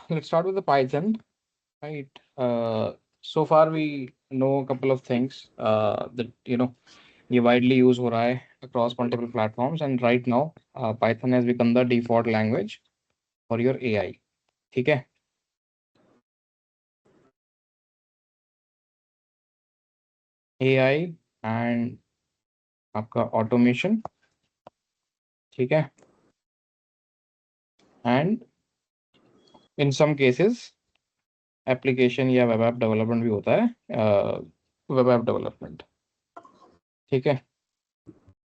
let's start with the Python, right? So far we know a couple of things that ये widely use हो रहा है across multiple platforms, and right now Python has become the default language for your AI. ठीक है? AI and आपका automation, ठीक है? And in some cases application या वेब ऐप डेवलपमेंट भी होता है, वेब ऐप डेवलपमेंट, ठीक है?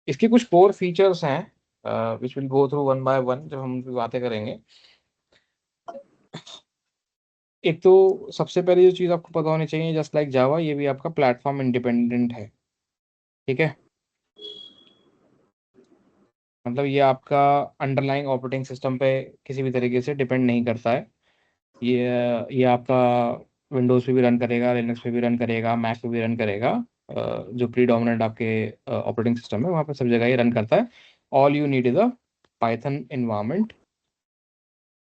इसके कुछ कोर फीचर्स हैं which will go through one by one जब हम उनकी बातें करेंगे। एक तो सबसे पहले जो चीज़ आपको पता होनी चाहिए, जस्ट लाइक जावा, ये भी आपका प्लेटफॉर्म इंडिपेंडेंट है, ठीक है? मतलब ये आपका अंडरलाइंग ऑपरेटिंग सिस्टम पे किसी भी तरीके से डिपेंड नहीं करता है। ये आपका विंडोज़ पे भी रन करेगा, लिनक्स पे भी रन करेगा, मैक पे भी रन करेगा। जो प्रीडोमिनेंट आपके ऑपरेटिंग सिस्टम है वहाँ पे सब जगह ये रन करता है। All you need is a Python environment,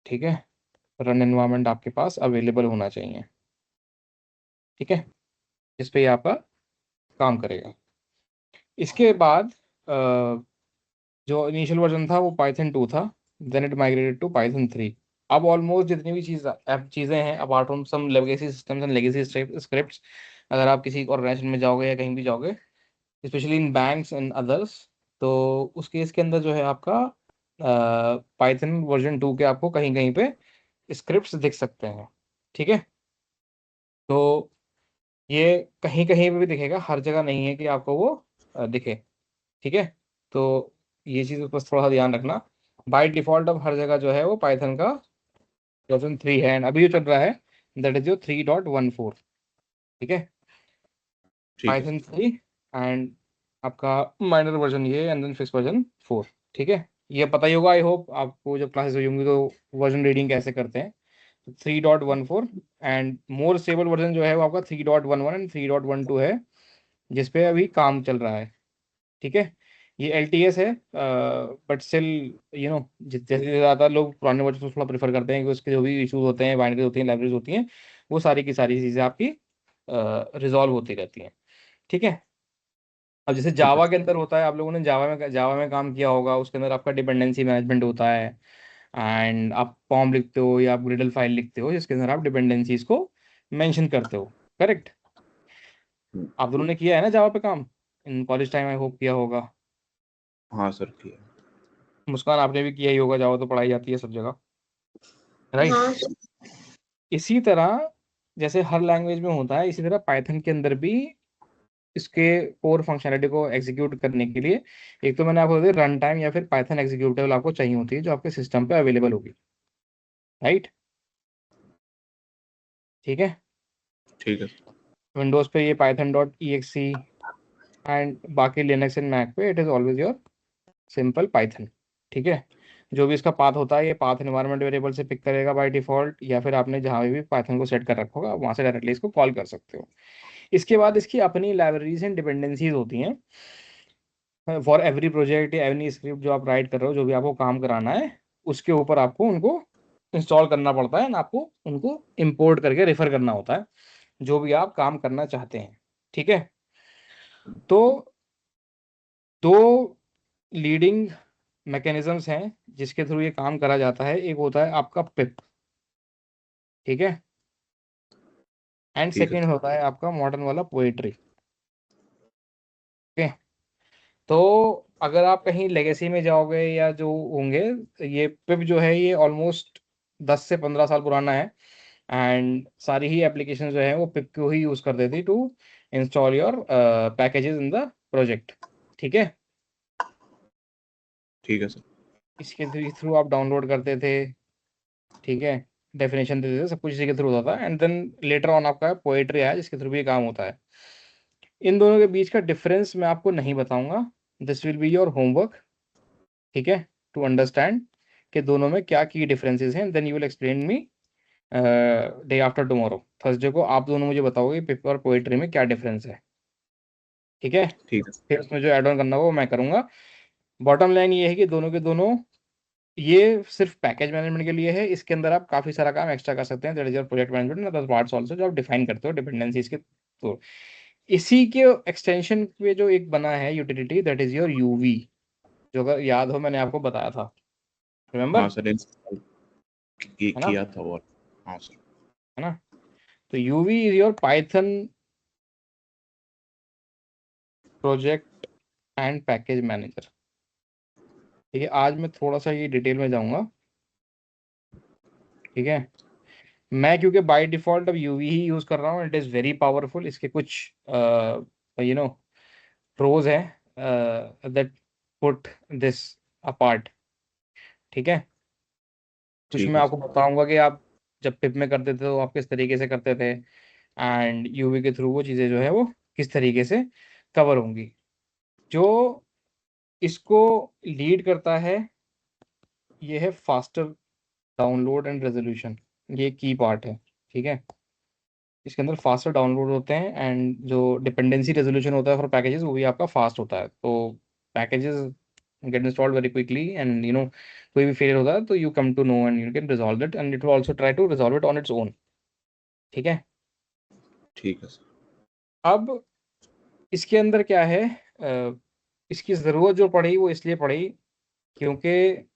ठीक है? रन इन्वायरमेंट आपके पास अवेलेबल होना चाहिए, ठीक है, जिस पे ये आपका काम करेगा। इसके बाद जो इनिशियल वर्जन था वो पाइथन 2 था, then it migrated to Python 3। अब ऑलमोस्ट जितनी भी चीज़ें हैं apart from some legacy systems and legacy scripts, अगर आप किसी ऑर्गेनाइजेशन में जाओगे या कहीं भी जाओगे, specially in banks and others, तो उस केस के अंदर जो है आपका पाइथन वर्जन 2 के आपको कहीं कहीं पे स्क्रिप्ट्स दिख सकते हैं, ठीक है? तो ये कहीं कहीं पे भी दिखेगा, हर जगह नहीं है कि आपको वो दिखे, ठीक है? तो ये चीज़ बस थोड़ा सा ध्यान रखना। बाय डिफ़ॉल्ट अब हर जगह जो है वो पाइथन का वर्जन 3 है, एंड अभी जो चल रहा है दैट इज़ योर 3.14, ठीक है? ठीक है पाइथन 3 एंड आपका माइनर वर्जन ये, एंड देन फिक्स वर्जन 4, ठीक है? ये पता ही होगा, आई होप आपको जब क्लासेस हुई होंगी तो वर्जन रीडिंग कैसे करते हैं। 3.14 एंड मोर स्टेबल वर्जन जो है वो आपका 3.11 एंड 3.12 है, जिस पे अभी काम चल रहा है, ठीक है? ये LTS है, बट स्टिल जैसे ज़्यादा लोग पुराने वर्जन को थोड़ा प्रेफर करते हैं कि उसके जो भी इशूज़ होते हैं, बाइनरीज होती हैं, लाइब्रेरीज होती हैं, वो सारी की सारी चीज़ें आपकी रिजॉल्व होती रहती हैं, ठीक है? अब जैसे ठीक है जावा के अंदर होता है, आप लोगों ने जावा में काम किया होगा, उसके अंदर आपका डिपेंडेंसी मैनेजमेंट होता है, एंड आप फॉर्म लिखते हो या आप ग्रिडल फाइल लिखते हो जिसके अंदर आप डिपेंडेंसीज को मेंशन करते हो, करेक्ट? आप दोनों ने किया है ना जावा पे काम in college time, I hope किया होगा। हाँ सर किया मुस्कान, आपने भी किया ही होगा, जावा तो पढ़ाई जाती है सब जगह, राइट? हाँ इसी तरह जैसे हर लैंग्वेज में होता है, इसी तरह पाइथन के अंदर भी इसके कोर फंक्शनलिटी को एग्जीक्यूट करने के लिए एक तो मैंने आपको बताया रन टाइम या फिर पाइथन एग्जीक्यूटेबल आपको चाहिए होती है जो आपके सिस्टम पे अवेलेबल होगी, राइट? ठीक है? ठीक है विंडोज़ पे ये python.exe, एंड बाकी लिनक्स एंड मैक पे it is always your simple Python, ठीक है? जो भी इसका पाथ होता है ये पाथ एनवायरनमेंट वेरिएबल से पिक करेगा बाय डिफ़ॉल्ट, या फिर आपने जहाँ भी पाइथन को सेट कर रखा होगा वहाँ से डायरेक्टली इसको कॉल कर सकते हो। इसके बाद इसकी अपनी लाइब्रेरीज एंड डिपेंडेंसीज होती हैं फॉर एवरी प्रोजेक्ट या एवरी स्क्रिप्ट जो आप राइट कर रहे हो, जो भी आपको काम कराना है, उसके ऊपर आपको उनको इंस्टॉल करना पड़ता है, एंड आपको उनको इंपोर्ट करके रेफर करना होता है जो भी आप काम करना चाहते हैं, ठीक है? तो दो लीडिंग मैकेनिज्म्स हैं जिसके थ्रू ये काम करा जाता है। एक होता है आपका पिप, ठीक है? एंड ठीक है सेकेंड होता है आपका मॉडर्न वाला पोएट्री, ओके? तो अगर आप कहीं लेगेसी में जाओगे या जो होंगे, ये पिप जो है ये ऑलमोस्ट 10 से 15 साल पुराना है, एंड सारी ही एप्लीकेशन जो है वो पिप को ही यूज़ कर देती to install your packages in the project, ठीक है? ठीक है सर इसके थ्रू आप डाउनलोड करते थे, ठीक है? डेफिनेशन देते थे, सब कुछ इसी के थ्रू होता था, एंड देन लेटर ऑन आपका पोएट्री आया जिसके थ्रू भी ये काम होता है। इन दोनों के बीच का डिफरेंस मैं आपको नहीं बताऊंगा, this will be your homework, ठीक है, टू अंडरस्टैंड कि दोनों में क्या की डिफरेंसेस हैं, then you will explain me day after tomorrow, Thursday को आप दोनों मुझे बताओगे पेपर और पोएट्री में क्या डिफरेंस है, ठीक है? ठीक है फिर उसमें जो ऐड ऑन करना होगा वो मैं करूँगा। बॉटम लाइन ये है कि दोनों के दोनों ये सिर्फ पैकेज मैनेजमेंट के लिए है, इसके अंदर आप काफ़ी सारा काम एक्स्ट्रा कर सकते हैं, that is your project management that parts also, जो आप डिफाइन करते हो डिपेंडेंसीज के। तो इसी के एक्सटेंशन पे जो एक बना है utility, that is your UV, जो अगर याद हो मैंने आपको बताया था, रिमेंबर, हाँ सर, इंस्टॉल है ना, किया था वो। हाँ सर। है ना। तो UV is your Python project and package manager. ठीक है, आज मैं थोड़ा सा ये डिटेल में जाऊंगा। ठीक है, मैं क्योंकि बाय डिफॉल्ट अब यूवी ही यूज कर रहा हूँ, इट इज़ वेरी पावरफुल। इसके कुछ यू नो प्रोज हैं दैट पुट दिस अपार्ट। ठीक है, कुछ ठीक मैं है आपको सर। बताऊंगा कि आप जब पिप में करते थे तो आप किस तरीके से करते थे, एंड यूवी के थ्रू वो चीज़ें जो है वो किस तरीके से कवर होंगी। जो इसको लीड करता है ये है फास्टर डाउनलोड एंड रेजोल्यूशन, ये की पार्ट है। ठीक है, इसके अंदर फास्टर डाउनलोड होते हैं, एंड जो डिपेंडेंसी रेजोल्यूशन होता है फॉर पैकेजेस वो भी आपका फास्ट होता है। तो packages get installed very quickly, and कोई भी फेलियर होता है तो you come to know and you can resolve it, and it will also try to resolve it on its own. ठीक है, ठीक है सर। अब इसके अंदर क्या है, इसकी ज़रूरत जो पड़ी वो इसलिए पड़ी क्योंकि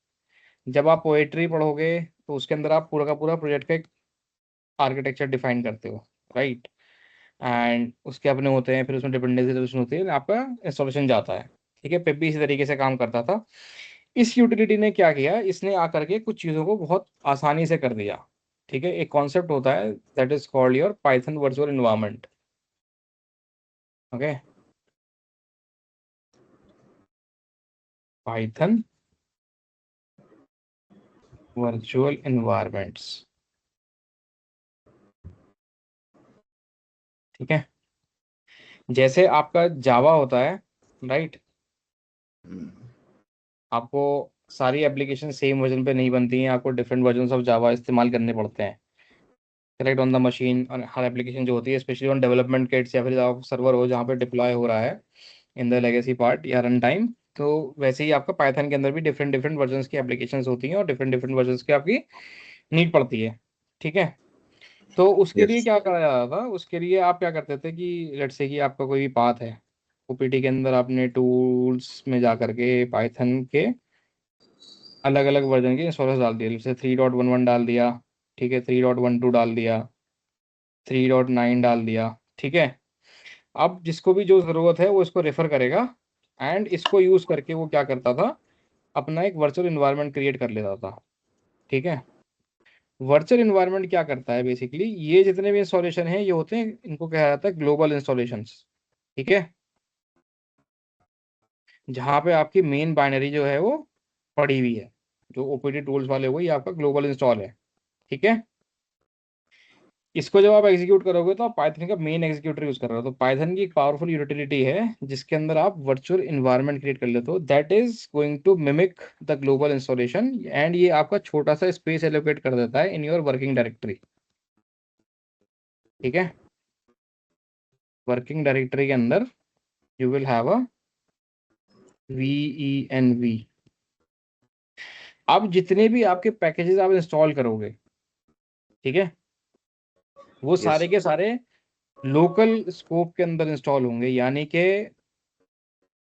जब आप पोएट्री पढ़ोगे तो उसके अंदर आप पूरा का पूरा प्रोजेक्ट का एक आर्किटेक्चर डिफाइन करते हो, राइट, एंड उसके अपने होते हैं, फिर उसमें डिपेंडेंसी रेजोल्यूशन होती है, आपका इंस्टॉलेशन जाता है। ठीक है, पिप भी इसी तरीके से काम करता था। इस यूटिलिटी ने क्या किया, इसने आकर के कुछ चीज़ों को बहुत आसानी से कर दिया। ठीक है, एक कॉन्सेप्ट होता है that is called your Python virtual environment. Okay, Python virtual environments. ठीक है, जैसे आपका जावा होता है, राइट, आपको सारी एप्लीकेशन सेम वर्जन पे नहीं बनती हैं, आपको डिफरेंट वर्जन ऑफ जावा इस्तेमाल करने पड़ते हैं, करेक्ट, ऑन द मशीन। और हर एप्लीकेशन जो होती है स्पेशली ऑन डेवलपमेंट किट्स या फिर आप सर्वर हो जहाँ पे डिप्लॉय हो रहा है इन द लेगेसी पार्ट या रन टाइम, तो वैसे ही आपका पाइथन के अंदर भी डिफरेंट डिफरेंट वर्जन्स की एप्लीकेशंस होती हैं और डिफरेंट डिफरेंट वर्जन्स की आपकी नीड पड़ती है। ठीक है, तो उसके लिए यस। क्या करा जा रहा था, उसके लिए आप क्या करते थे कि लेट्स से कि आपका कोई भी पाथ है, ओपीटी के अंदर आपने टूल्स में जा करके पाइथन के अलग अलग वर्जन के इंस्टॉलर्स डाल दिए, जैसे 3.11 डाल दिया, ठीक है, 3.12 डाल दिया, 3.9 डाल दिया। ठीक है, अब जिसको भी जो ज़रूरत है वो इसको रेफर करेगा, एंड इसको यूज़ करके वो क्या करता था, अपना एक वर्चुअल इन्वायरमेंट क्रिएट कर लेता था। ठीक है, वर्चुअल इन्वायरमेंट क्या करता है बेसिकली, ये जितने भी इंस्टॉलेशन है ये होते हैं, इनको कहा जाता है ग्लोबल इंस्टॉलेशंस। ठीक है, जहाँ पे आपकी मेन बाइनरी जो है वो पड़ी हुई है, जो ओपीटी टूल्स वाले हुए, ये आपका ग्लोबल इंस्टॉल है। ठीक है, इसको जब आप एग्जीक्यूट करोगे तो आप पाइथन का मेन एग्जीक्यूटर यूज कर रहे हो, तो पाइथन की एक पावरफुल यूटिलिटी है जिसके अंदर आप वर्चुअल इन्वायरमेंट क्रिएट कर लेते हो, that is going to mimic the global installation, and ये आपका छोटा सा स्पेस एलोकेट कर देता है इन योर वर्किंग डायरेक्टरी। ठीक है, वर्किंग डायरेक्टरी के अंदर you will have a VENV। अब जितने भी आपके पैकेजेस आप इंस्टॉल करोगे, ठीक है, वो यस। सारे के सारे लोकल स्कोप के अंदर इंस्टॉल होंगे, यानी कि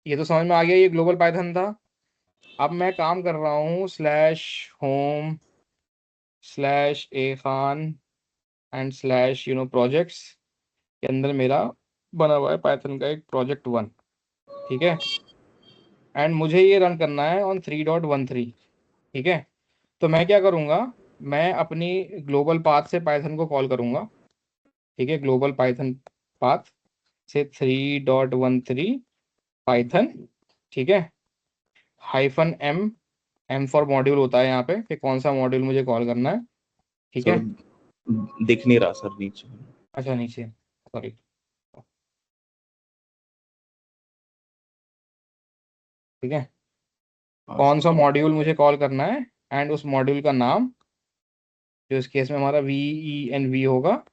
ये तो समझ में आ गया, ये ग्लोबल पाइथन था। अब मैं काम कर रहा हूँ /home /a Khan and /projects के अंदर मेरा बना हुआ है पाइथन का एक प्रोजेक्ट 1। ठीक है, एंड मुझे ये रन करना है ऑन 3.13। ठीक है, तो मैं क्या करूँगा, मैं अपनी ग्लोबल पाथ से पाइथन को कॉल करूँगा। ठीक है, ग्लोबल पाइथन पाथ से 3.13 पाइथन। ठीक है, -m, m फॉर मॉड्यूल होता है यहाँ पे कि कौन सा मॉड्यूल मुझे कॉल करना है। ठीक सर है, दिख नहीं रहा सर नीचे। अच्छा नीचे, सॉरी। ठीक है, हाँ कौन सर। सा मॉड्यूल मुझे कॉल करना है, एंड उस मॉड्यूल का नाम, जो इस केस में हमारा VENV होगा,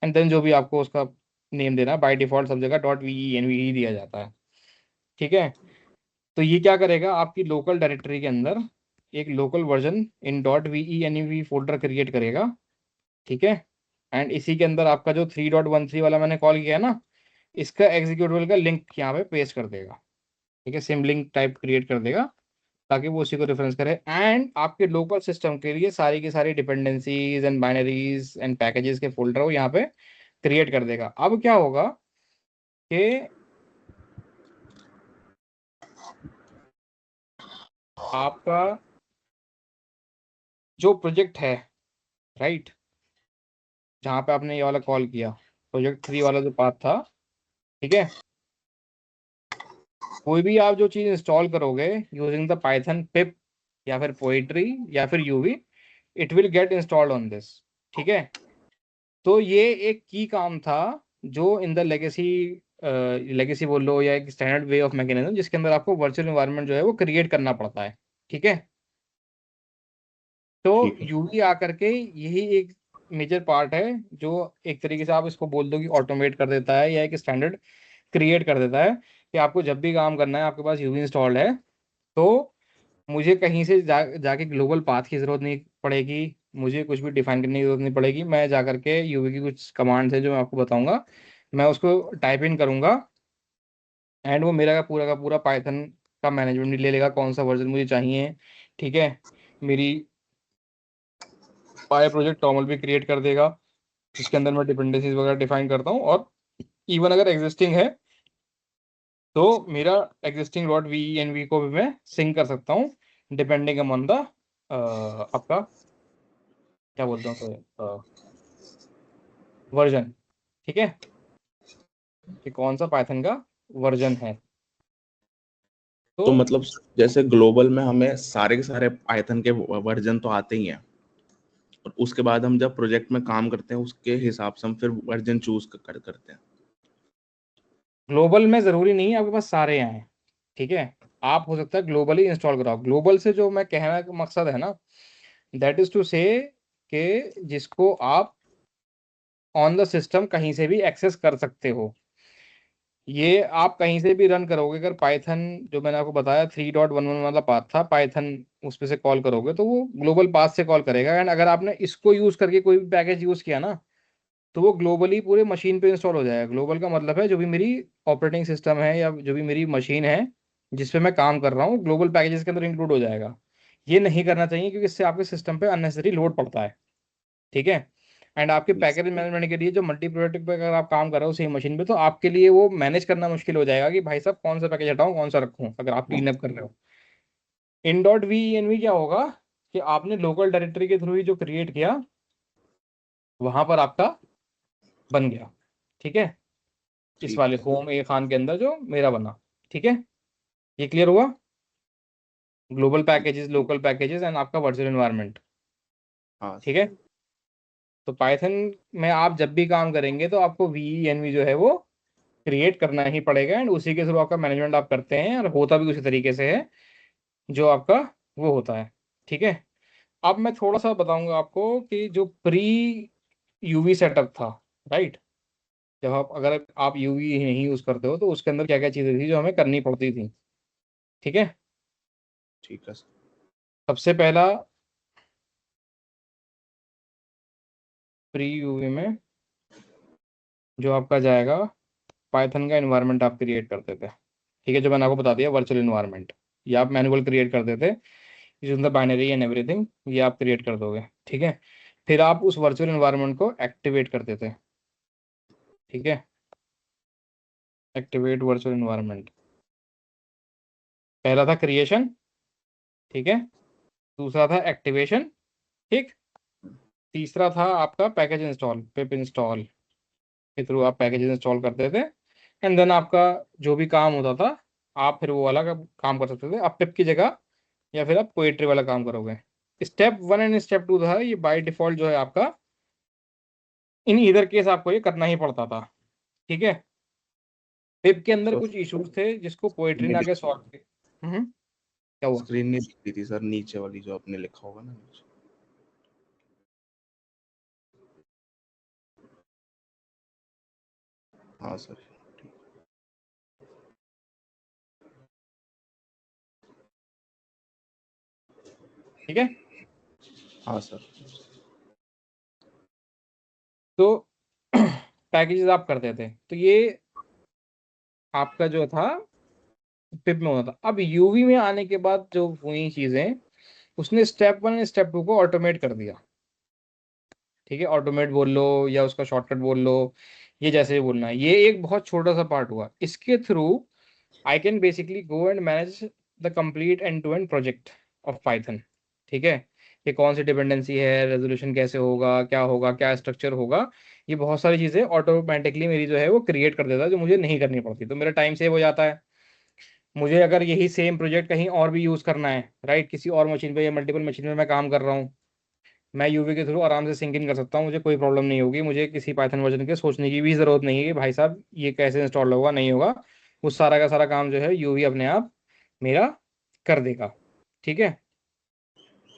एंड देन जो भी आपको उसका नेम देना है, बाय डिफॉल्ट सब जगह .VENV ही दिया जाता है। ठीक है, तो ये क्या करेगा, आपकी लोकल डायरेक्टरी के अंदर एक लोकल वर्जन इन .venev फोल्डर क्रिएट करेगा, ठीक है। एंड इसी के अंदर आपका जो 3.13 वाला मैंने कॉल किया ना, इसका एग्जीक्यूटेबल का लिंक यहाँ पे पेस्ट कर देगा, ठीक है। सिम लिंक टाइप क्रिएट कर देगा ताकि वो उसी को रेफरेंस करे। एंड आपके लोकल सिस्टम के लिए सारी की सारी dependencies and binaries and packages के फोल्डर वो यहाँ पे क्रिएट कर देगा। अब क्या होगा कि आपका जो प्रोजेक्ट है, राइट, जहाँ पे आपने ये वाला कॉल किया, प्रोजेक्ट 3 वाला जो पाथ था, ठीक है, कोई भी आप जो चीज़ इंस्टॉल करोगे यूजिंग द पाइथन पिप या फिर पोएट्री या फिर UV, it will get installed on this, ठीक है। तो ये एक की काम था जो इन द लेगेसी लेगेसी बोल लो या एक स्टैंडर्ड वे ऑफ मैकेनिज्म, जिसके अंदर आपको वर्चुअल एनवायरनमेंट जो है वो क्रिएट करना पड़ता है, ठीक है। तो ठीक है। यूवी आकर के यही एक मेजर पार्ट है जो एक तरीके से आप इसको बोल दो कि ऑटोमेट कर देता है या एक स्टैंडर्ड क्रिएट कर देता है कि आपको जब भी काम करना है, आपके पास यूवी इंस्टॉल्ड है, तो मुझे कहीं से जाके ग्लोबल पाथ की ज़रूरत नहीं पड़ेगी, मुझे कुछ भी डिफाइन करने की ज़रूरत नहीं पड़ेगी। मैं जा करके यूवी की कुछ कमांड्स है जो मैं आपको बताऊंगा, मैं उसको टाइप इन करूंगा एंड वो मेरा का पूरा पाइथन का मैनेजमेंट ले लेगा, कौन सा वर्जन मुझे चाहिए, ठीक है। मेरी पाई प्रोजेक्ट टॉमल भी क्रिएट कर देगा जिसके अंदर मैं डिपेंडेंसीज वगैरह डिफाइन करता हूँ। और इवन अगर एग्जिस्टिंग है तो मेरा existing dot V N V को भी मैं सिंक कर सकता हूँ डिपेंडिंग अपॉन द आपका क्या बोलते हैं उसे, वर्जन, ठीक है, कि कौन सा पाइथन का वर्जन है। तो तो मतलब जैसे ग्लोबल में हमें सारे के सारे पाइथन के वर्जन तो आते ही हैं, और उसके बाद हम जब प्रोजेक्ट में काम करते हैं उसके हिसाब से हम फिर वर्जन चूज करते हैं। ग्लोबल में ज़रूरी नहीं है आपके पास सारे आए, ठीक है। आप हो सकता है ग्लोबली इंस्टॉल कराओ। ग्लोबल से जो मैं कहना का मकसद है ना, दैट इज टू से कि जिसको आप ऑन द सिस्टम कहीं से भी एक्सेस कर सकते हो। ये आप कहीं से भी रन करोगे, अगर पाइथन जो मैंने आपको बताया 3.11 वाला पाथ था पाइथन, उस पे से कॉल करोगे तो वो ग्लोबल पाथ से कॉल करेगा। एंड अगर आपने इसको यूज करके कोई भी पैकेज यूज किया ना, तो वो ग्लोबली पूरे मशीन पे इंस्टॉल हो जाएगा। ग्लोबल का मतलब है जो भी मेरी ऑपरेटिंग सिस्टम है या जो भी मेरी मशीन है जिस पे मैं काम कर रहा हूँ, ग्लोबल पैकेजेस के अंदर इंक्लूड हो जाएगा। ये नहीं करना चाहिए क्योंकि इससे आपके सिस्टम पे अननेसेसरी लोड पड़ता है, ठीक है। एंड आपके पैकेज मैनेजमेंट के लिए जो मल्टी प्रोजेक्ट पे अगर आप काम कर रहे हो सेम मशीन पे, तो आपके लिए वो मैनेज करना मुश्किल हो जाएगा कि भाई साहब कौन सा पैकेज हटाऊं कौन सा रखूं, अगर आप क्लीन अप कर रहे हो। In dot V N V क्या होगा कि आपने लोकल डायरेक्टरी के थ्रू ही जो क्रिएट किया वहां पर आपका बन गया, ठीक है। इस ठीक वाले है। होम ए खान के अंदर जो मेरा बना, ठीक है। ये क्लियर हुआ, global packages, local packages and आपका वर्चुअल एनवायरनमेंट, हाँ ठीक सर। है। तो पाइथन में आप जब भी काम करेंगे तो आपको वी एन वी जो है वो क्रिएट करना ही पड़ेगा एंड उसी के थ्रू आपका मैनेजमेंट आप करते हैं और होता भी उसी तरीके से है जो आपका वो होता है, ठीक है। अब मैं थोड़ा सा बताऊंगा आपको कि जो प्री यूवी सेटअप था, राइट, जब आप अगर आप यूवी नहीं यूज करते हो तो उसके अंदर क्या क्या चीज़ें थी जो हमें करनी पड़ती थी, ठीक है। ठीक है सर। सबसे पहला, प्री यूवी में जो आपका जाएगा, पाइथन का एनवायरनमेंट आप क्रिएट करते थे, ठीक है, जो मैंने आपको बता दिया वर्चुअल एनवायरनमेंट। ये आप मैनुअल क्रिएट करते थे using the binary and everything, ये आप क्रिएट कर दोगे, ठीक है। फिर आप उस वर्चुअल एनवायरनमेंट को एक्टिवेट करते थे, ठीक है। एक्टिवेट वर्चुअल एनवायरनमेंट, पहला था क्रिएशन, ठीक है, दूसरा था एक्टिवेशन, ठीक, तीसरा था आपका पैकेज इंस्टॉल, पिप इंस्टॉल के थ्रू आप पैकेज इंस्टॉल करते थे। एंड देन आपका जो भी काम होता था आप फिर वो वाला काम कर सकते थे, आप पिप की जगह या फिर आप पोएट्री वाला काम करोगे। स्टेप 1 एंड स्टेप 2 था, ये बाय डिफॉल्ट जो है आपका, इन इधर केस आपको ये करना ही पड़ता था, ठीक है। पिप के अंदर सर कुछ इश्यूज थे जिसको पोएट्री ने आके सॉल्व किए। क्या हुआ? स्क्रीन नहीं दिख रही थी सर, नीचे वाली जो आपने लिखा होगा ना नीचे। हाँ सर। ठीक है। हाँ सर। तो पैकेजेस आप करते थे, तो ये आपका जो था पिप में होता था। अब यूवी में आने के बाद जो हुई चीजें, उसने स्टेप 1 स्टेप 2 को ऑटोमेट कर दिया। ठीक है, ऑटोमेट बोल लो या उसका शॉर्टकट बोल लो, ये जैसे भी बोलना है, ये एक बहुत छोटा सा पार्ट हुआ। इसके through I can basically go and manage the complete end to end project of Python. ठीक है, ये कौन सी डिपेंडेंसी है, रेजोल्यूशन कैसे होगा, क्या होगा, क्या स्ट्रक्चर होगा, ये बहुत सारी चीज़ें ऑटोमेटिकली मेरी जो है वो क्रिएट कर देता है, जो मुझे नहीं करनी पड़ती। तो मेरा टाइम सेव हो जाता है। मुझे अगर यही सेम प्रोजेक्ट कहीं और भी यूज़ करना है, राइट, किसी और मशीन पे या मल्टीपल मशीन में मैं काम कर रहा हूँ, मैं यूवी के थ्रू आराम से सिंक इन कर सकता हूँ। मुझे कोई प्रॉब्लम नहीं होगी। मुझे किसी पाइथन वर्जन के सोचने की भी ज़रूरत नहीं है कि भाई साहब ये कैसे इंस्टॉल होगा, नहीं होगा। वो सारा का सारा काम जो है यूवी अपने आप मेरा कर देगा। ठीक है।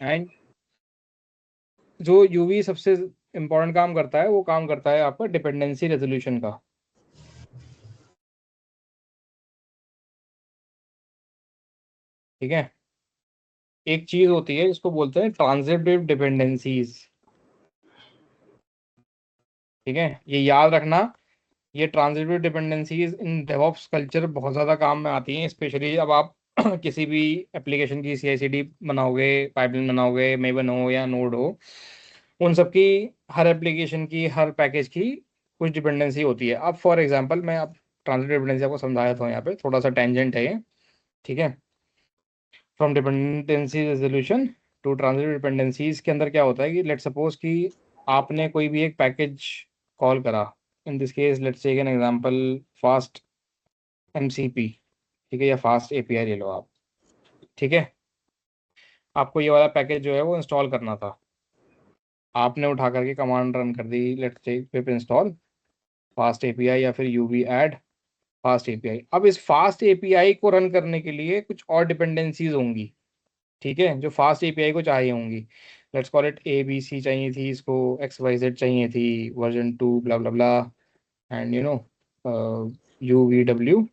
एंड जो यूवी सबसे इम्पोर्टेंट काम करता है, वो काम करता है आपका डिपेंडेंसी रेजोल्यूशन का। ठीक है, एक चीज़ होती है जिसको बोलते हैं ट्रांजिटिव डिपेंडेंसीज। ठीक है, ये याद रखना। ये ट्रांजिटिव डिपेंडेंसीज इन डेवऑप्स कल्चर बहुत ज़्यादा काम में आती हैं, स्पेशली जब आप किसी भी एप्लीकेशन की CI/CD बनाओगे, पाइपलाइन बनाओगे, मेवन हो या नोड हो, उन सब की, हर एप्लीकेशन की, हर पैकेज की कुछ डिपेंडेंसी होती है। अब फॉर एग्जांपल मैं अब ट्रांजिटिव डिपेंडेंसी आपको समझाया था, यहाँ पे थोड़ा सा टेंजेंट है ये। ठीक है, from dependency resolution to transitive dependencies के अंदर क्या होता है कि लेट सपोज कि आपने कोई भी एक पैकेज कॉल करा। In this case let's take an example, fast MCP। ठीक है, या फास्ट API ले लो आप। ठीक है, आपको ये वाला पैकेज जो है वो इंस्टॉल करना था। आपने उठा करके कमांड रन कर दी, let's take pip install fast API या फिर UV ऐड फास्ट API। अब इस फास्ट API को रन करने के लिए कुछ और डिपेंडेंसीज होंगी। ठीक है, जो फास्ट API को चाहिए होंगी। लेट्स कॉल इट ABC चाहिए थी इसको, XYZ चाहिए थी, version 2 blah blah blah, and UVW।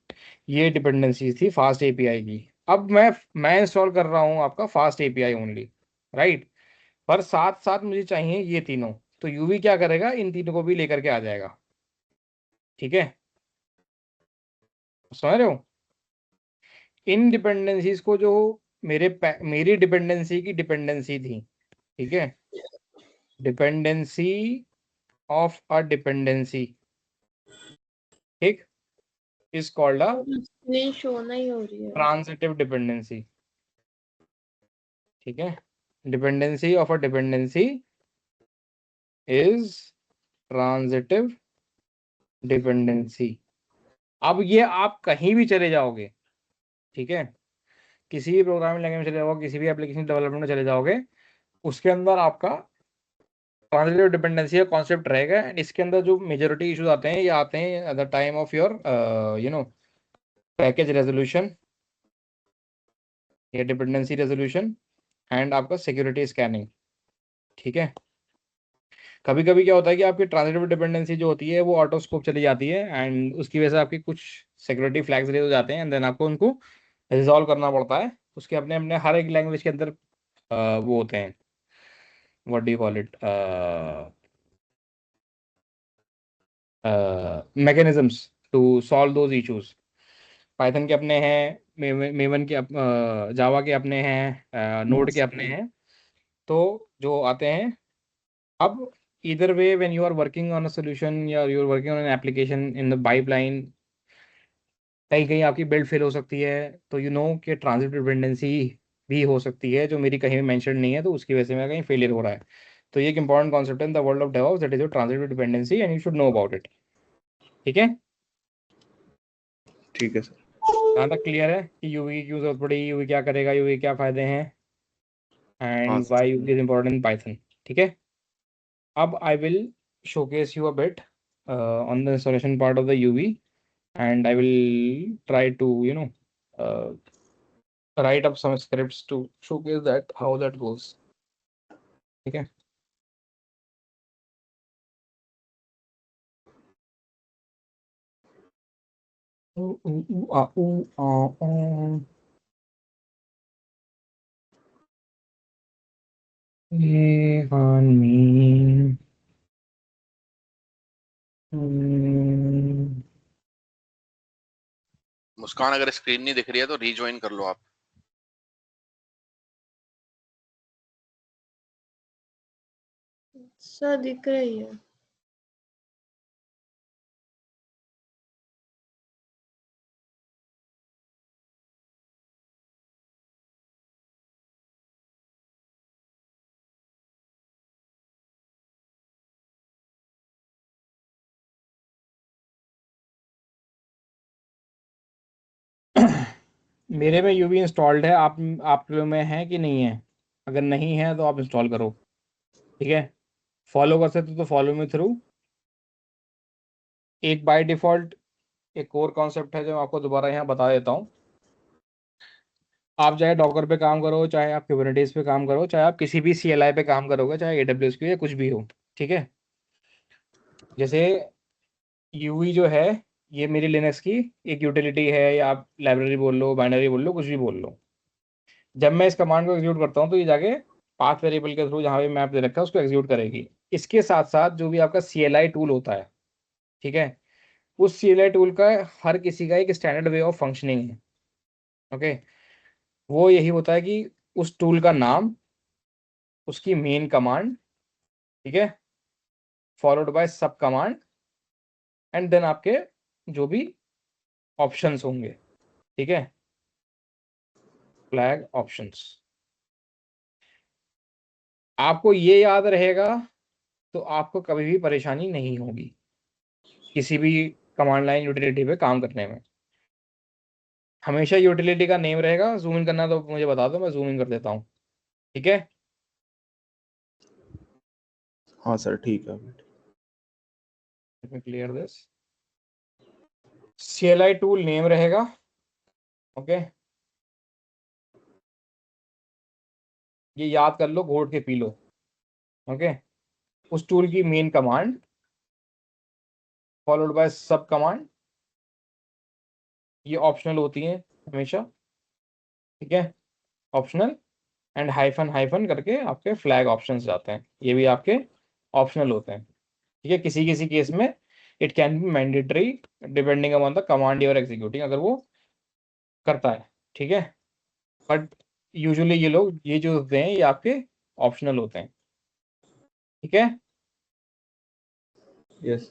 ये डिपेंडेंसीज थी फास्ट API की। अब मैं इंस्टॉल कर रहा हूँ आपका फास्ट API ओनली, राइट। पर साथ साथ मुझे चाहिए ये तीनों। तो यूवी क्या करेगा, इन तीनों को भी लेकर के आ जाएगा। ठीक है, समझ रहे हो। इन डिपेंडेंसीज को जो मेरी डिपेंडेंसी की डिपेंडेंसी थी। ठीक है, डिपेंडेंसी ऑफ अ डिपेंडेंसी, ठीक, is called a screen show नहीं हो रही है। Transitive dependency. ठीक है, dependency of a dependency is transitive dependency. अब ये आप कहीं भी चले जाओगे, ठीक है, किसी भी प्रोग्रामिंग लैंग्वेज में चले जाओगे, किसी भी एप्लीकेशन डेवलपमेंट में चले जाओगे, उसके अंदर आपका ट्रांजिटिव डिपेंडेंसी का कॉन्सेप्ट रहेगा। एंड इसके अंदर जो मेजोरिटी इश्यूज आते हैं, ये आते हैं at the time of your package resolution या डिपेंडेंसी रेजोल्यूशन एंड आपका सिक्योरिटी स्कैनिंग। ठीक है, कभी कभी क्या होता है कि आपकी ट्रांजिटिव डिपेंडेंसी जो होती है वो ऑटो स्कोप चली जाती है, एंड उसकी वजह से आपकी कुछ सिक्योरिटी फ्लैग्स रेज हो जाते हैं, एंड देन आपको उनको रिजॉल्व करना पड़ता है। उसके अपने अपने हर एक लैंग्वेज के अंदर वो होते हैं, what do you call it, mechanisms to solve those issues. Python के अपने हैं, मेवन के जावा के अपने हैं, नोड के अपने हैं। तो जो आते हैं, अब either way when you are working on a solution या you are working on an application in the pipeline, कहीं कहीं आपकी बिल्ड फेल हो सकती है। तो कि ट्रांजिटिव डिपेंडेंसी भी हो सकती है, जो मेरी कहीं भी मेंशन नहीं है, तो उसकी वजह से मेरा कहीं फेलियर हो रहा है। तो ये एक इंपॉर्टेंट कॉन्सेप्ट है in the world of DevOps, that is your transitive dependency and you should know about it. ठीक है, ठीक है सर। यहाँ तक क्लियर है कि यूवी की क्यों जरूरत पड़ेगी, यूवी क्या करेगा, यूवी के क्या फायदे हैं, हाँ and sir. Why UV is important in Python. ठीक है, अब I will showcase you a bit on the installation part of the UV, and I will try to uh, write up some scripts to showcase that how that goes. ठीक है। Ooh, ooh, ooh, ah, ooh, ah, ah. on me. मुस्कान अगर screen नहीं दिख रही है तो rejoin कर लो आप। सर दिख रही है। मेरे में यूवी इंस्टॉल्ड है, आप लोगों में है कि नहीं है? अगर नहीं है तो आप इंस्टॉल करो, ठीक है। फॉलो कर सकते हो तो फॉलो में थ्रू। एक बाय डिफॉल्ट एक और कॉन्सेप्ट है जो मैं आपको दोबारा यहाँ बता देता हूँ। आप चाहे डॉकर पे काम करो, चाहे आप कुबरनेटिस पे काम करो, चाहे आप किसी भी CLI पे काम करोगे, चाहे AWS की या कुछ भी हो, ठीक है। जैसे यूवी जो है ये मेरी लिनक्स की एक यूटिलिटी है, या आप लाइब्रेरी बोल लो, बाइनरी बोल लो, कुछ भी बोल लो। जब मैं इस कमांड को एग्जीक्यूट करता हूँ तो ये जाके पाथ वेरिएबल के थ्रू जहाँ भी मैप दे रखा है उसको एग्जीक्यूट करेगी। इसके साथ साथ जो भी आपका CLI टूल होता है, ठीक है, उस CLI टूल का हर किसी का एक स्टैंडर्ड वे ऑफ फंक्शनिंग है। ओके, वो यही होता है कि उस टूल का नाम, उसकी मेन कमांड, ठीक है, फॉलोड बाय सब कमांड, एंड देन आपके जो भी ऑप्शंस होंगे, ठीक है, फ्लैग ऑप्शंस। आपको ये याद रहेगा तो आपको कभी भी परेशानी नहीं होगी किसी भी कमांड लाइन यूटिलिटी पे काम करने में। हमेशा यूटिलिटी का नेम रहेगा। जूम इन करना तो मुझे बता दो, मैं जूम इन कर देता हूँ, ठीक है। हाँ सर ठीक है। Clear this. CLI tool name रहेगा, ओके, ये याद कर लो, घोट के पी लो, ओके। उस टूल की मेन कमांड फॉलोड बाय सब कमांड, ये ऑप्शनल होती हैं हमेशा, ठीक है, ऑप्शनल, एंड हाइफन हाइफन करके आपके फ्लैग ऑप्शंस जाते हैं, ये भी आपके ऑप्शनल होते हैं, ठीक है। किसी किसी केस में it can be mandatory depending upon the command you're executing, अगर वो करता है, ठीक है। बट यूजुअली ये लोग ये जो होते हैं ये आपके ऑप्शनल होते हैं, ठीक है। यस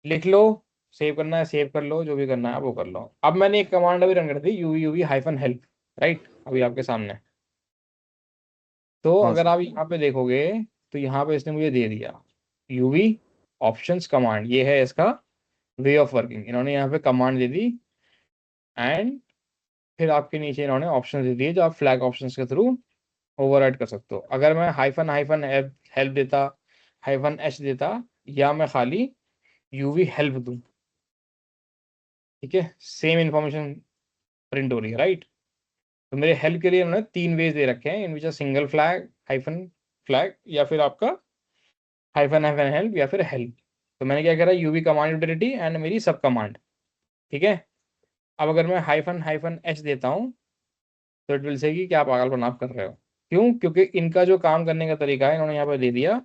लिख लो, सेव करना है सेव कर लो, जो भी करना है वो कर लो। अब मैंने एक कमांड अभी रन कर दी, UV हाइफन हेल्प, राइट, अभी आपके सामने। तो हाँ अगर सर। आप यहाँ पे देखोगे तो यहाँ पे इसने मुझे दे दिया UV ऑप्शंस कमांड, ये है इसका वे ऑफ वर्किंग। इन्होंने यहाँ पे कमांड दे दी, एंड फिर आपके नीचे इन्होंने ऑप्शन दे दिए जो आप फ्लैग ऑप्शंस के थ्रू ओवरराइड कर सकते हो। अगर मैं हाइफन हाइफन हेल्प देता, हाइफन H देता, या मैं खाली UV हेल्प दूं, ठीक है, सेम इंफॉर्मेशन प्रिंट हो रही है, राइट। तो मेरे हेल्प के लिए उन्होंने 3 वेज दे रखे हैं, in which single flag, hyphen flag, या फिर आपका हाइफन हाइफन हेल्प, या फिर हेल्प। तो मैंने क्या करा, UV कमांड यूटिलिटी एंड मेरी सब कमांड, ठीक है। अब अगर मैं हाइफन हाइफन H देता हूँ तो इट विल से कि क्या आप पागलपन आप कर रहे हो। क्यों? क्योंकि इनका जो काम करने का तरीका है, इन्होंने यहाँ पर दे दिया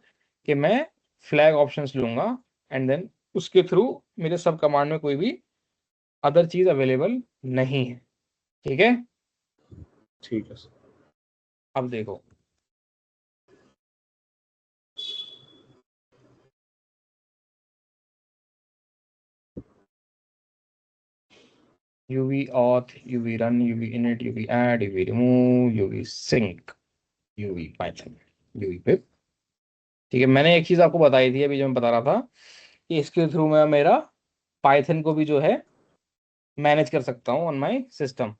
कि मैं फ्लैग ऑप्शंस लूंगा, एंड देन उसके थ्रू मेरे सब कमांड में कोई भी अदर चीज अवेलेबल नहीं है, ठीक है। ठीक है सर। अब देखो, UV auth, UV run, UV init, UV add, UV remove, UV sync, UV python, UV pip, ठीक है। मैंने एक चीज आपको बताई थी अभी जो मैं बता रहा था कि इसके थ्रू मैं मेरा पाइथन को भी जो है मैनेज कर सकता हूँ on my system,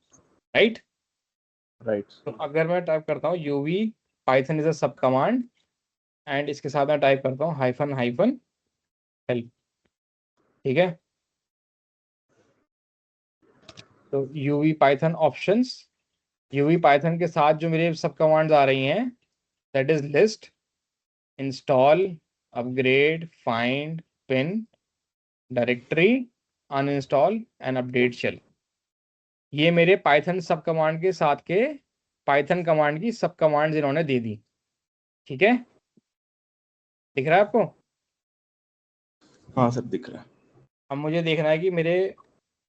right. Right. तो अगर मैं टाइप करता हूँ UV पाइथन इज अ सब कमांड, एंड इसके साथ मैं टाइप करता हूँ हाइफन हाइफन हेल्प, ठीक है। तो UV Python options, UV Python के साथ जो मेरे सब कमांड्स आ रही हैं, that is list, install, upgrade, find, pin, directory, uninstall and update shell, ये मेरे पाइथन सब कमांड के साथ के पाइथन कमांड की सब कमांड्स इन्होंने दे दी। ठीक है, दिख रहा है आपको? हाँ सर दिख रहा है। अब मुझे देखना है कि मेरे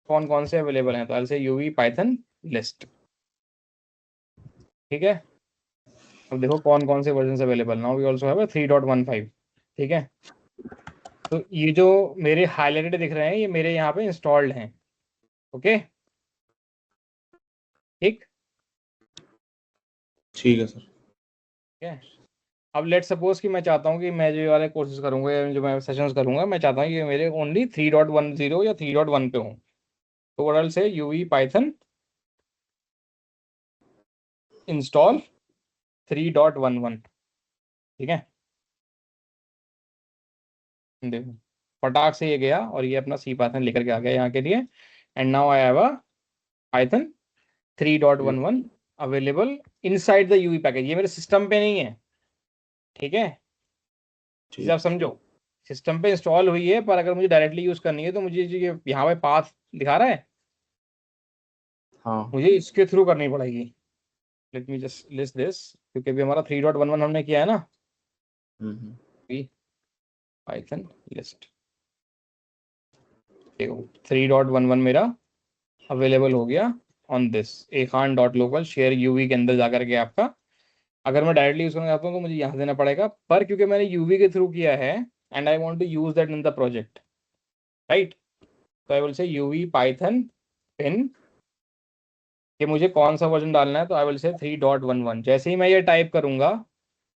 कौन कौन से अवेलेबल हैं, तो ऐसे यूवी पाइथन लिस्ट। ठीक है, अब देखो कौन कौन से version available. Now we also have 3.15। ठीक है, तो ये जो मेरे हाईलाइटेड दिख रहे हैं ये मेरे यहाँ पे इंस्टॉल्ड हैं। ओके, ठीक ठीक है सर। है। अब लेट सपोज कि मैं चाहता हूँ कि मैं जो ये वाले कोर्सेज करूंगा या जो मैं सेशंस करूंगा, मैं चाहता हूँ कि मेरे ओनली 3.10 या 3.1 पे हों। तो व्हाट आई से यूवी पाइथन इंस्टॉल 3.11। ठीक है, देखो फटाक से ये गया और ये अपना सी पाइथन लेकर के आ गया यहाँ के लिए। And now I have a Python 3.11 available inside the UV package. ये मेरे सिस्टम पे नहीं है। ठीक है, इसे ठीक। आप समझो, सिस्टम पे इंस्टॉल हुई है, पर अगर मुझे डायरेक्टली यूज करनी है तो मुझे जो ये यहाँ पे पाथ दिखा रहा है, हाँ। मुझे इसके थ्रू करनी पड़ेगी। Let me just list this, क्योंकि अभी हमारा 3.11 हमने किया है ना। हम्म। पाइथन लिस्ट, देखो 3.11 मेरा अवेलेबल हो गया ऑन दिस एखान डॉट लोकल शेयर यूवी के अंदर जाकर के आपका। अगर मैं डायरेक्टली यूज करना चाहता हूँ तो मुझे यहाँ देना पड़ेगा, पर क्योंकि मैंने यूवी के थ्रू किया है and I want to use that in the project, right, तो I will say UV Python pin कि मुझे कौन सा वर्जन डालना है, तो आई विल से 3.11। जैसे ही मैं ये टाइप करूंगा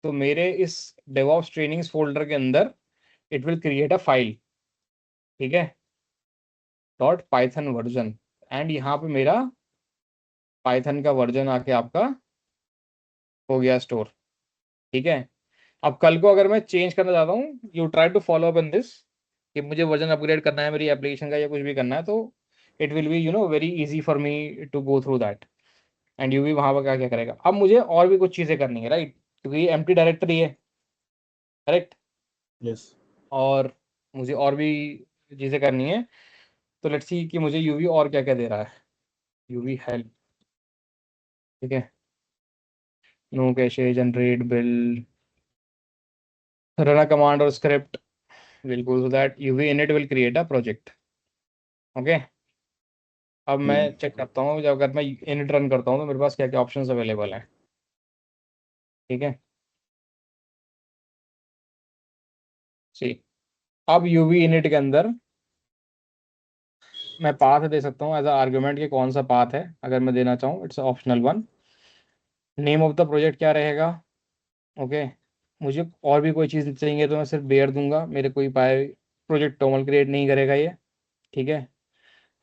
तो मेरे इस डेवऑप्स ट्रेनिंग्स फोल्डर के अंदर it will create a file. ठीक है, डॉट पाइथन वर्जन, एंड यहाँ पे मेरा पाइथन का वर्जन आके आपका हो गया स्टोर। ठीक है, अब कल को अगर मैं चेंज करना चाहता हूँ, you try to follow up in this, कि मुझे वर्जन अपग्रेड करना है मेरी एप्लीकेशन का या कुछ भी करना है, तो it will be very easy for me to go through that. And you भी वहाँ पर क्या क्या करेगा। अब मुझे और भी कुछ चीज़ें करनी है, राइट, क्योंकि ये एम्प्टी डायरेक्टरी है, करेक्ट, यस। और मुझे और भी चीज़ें करनी है। तो लेट्स सी कि मुझे यूवी और क्या क्या दे रहा है। यूवी हेल्प, ठीक है, no cache, generate build, run a command or script, बिल्कुल, so that UV init will create a project. Okay, अब मैं चेक करता हूँ जब अगर मैं इनिट रन करता हूँ तो मेरे पास क्या क्या ऑप्शंस अवेलेबल हैं। ठीक है, सी, अब यूवी इनिट के अंदर मैं पाथ दे सकता हूँ एज अ आर्गुमेंट कि कौन सा पाथ है, अगर मैं देना चाहूँ it's optional one. Name of the project क्या रहेगा। ओके, मुझे और भी कोई चीज़ चाहिए तो मैं सिर्फ बेयर दूंगा, मेरे कोई पाए प्रोजेक्ट टोमल क्रिएट नहीं करेगा ये। ठीक है,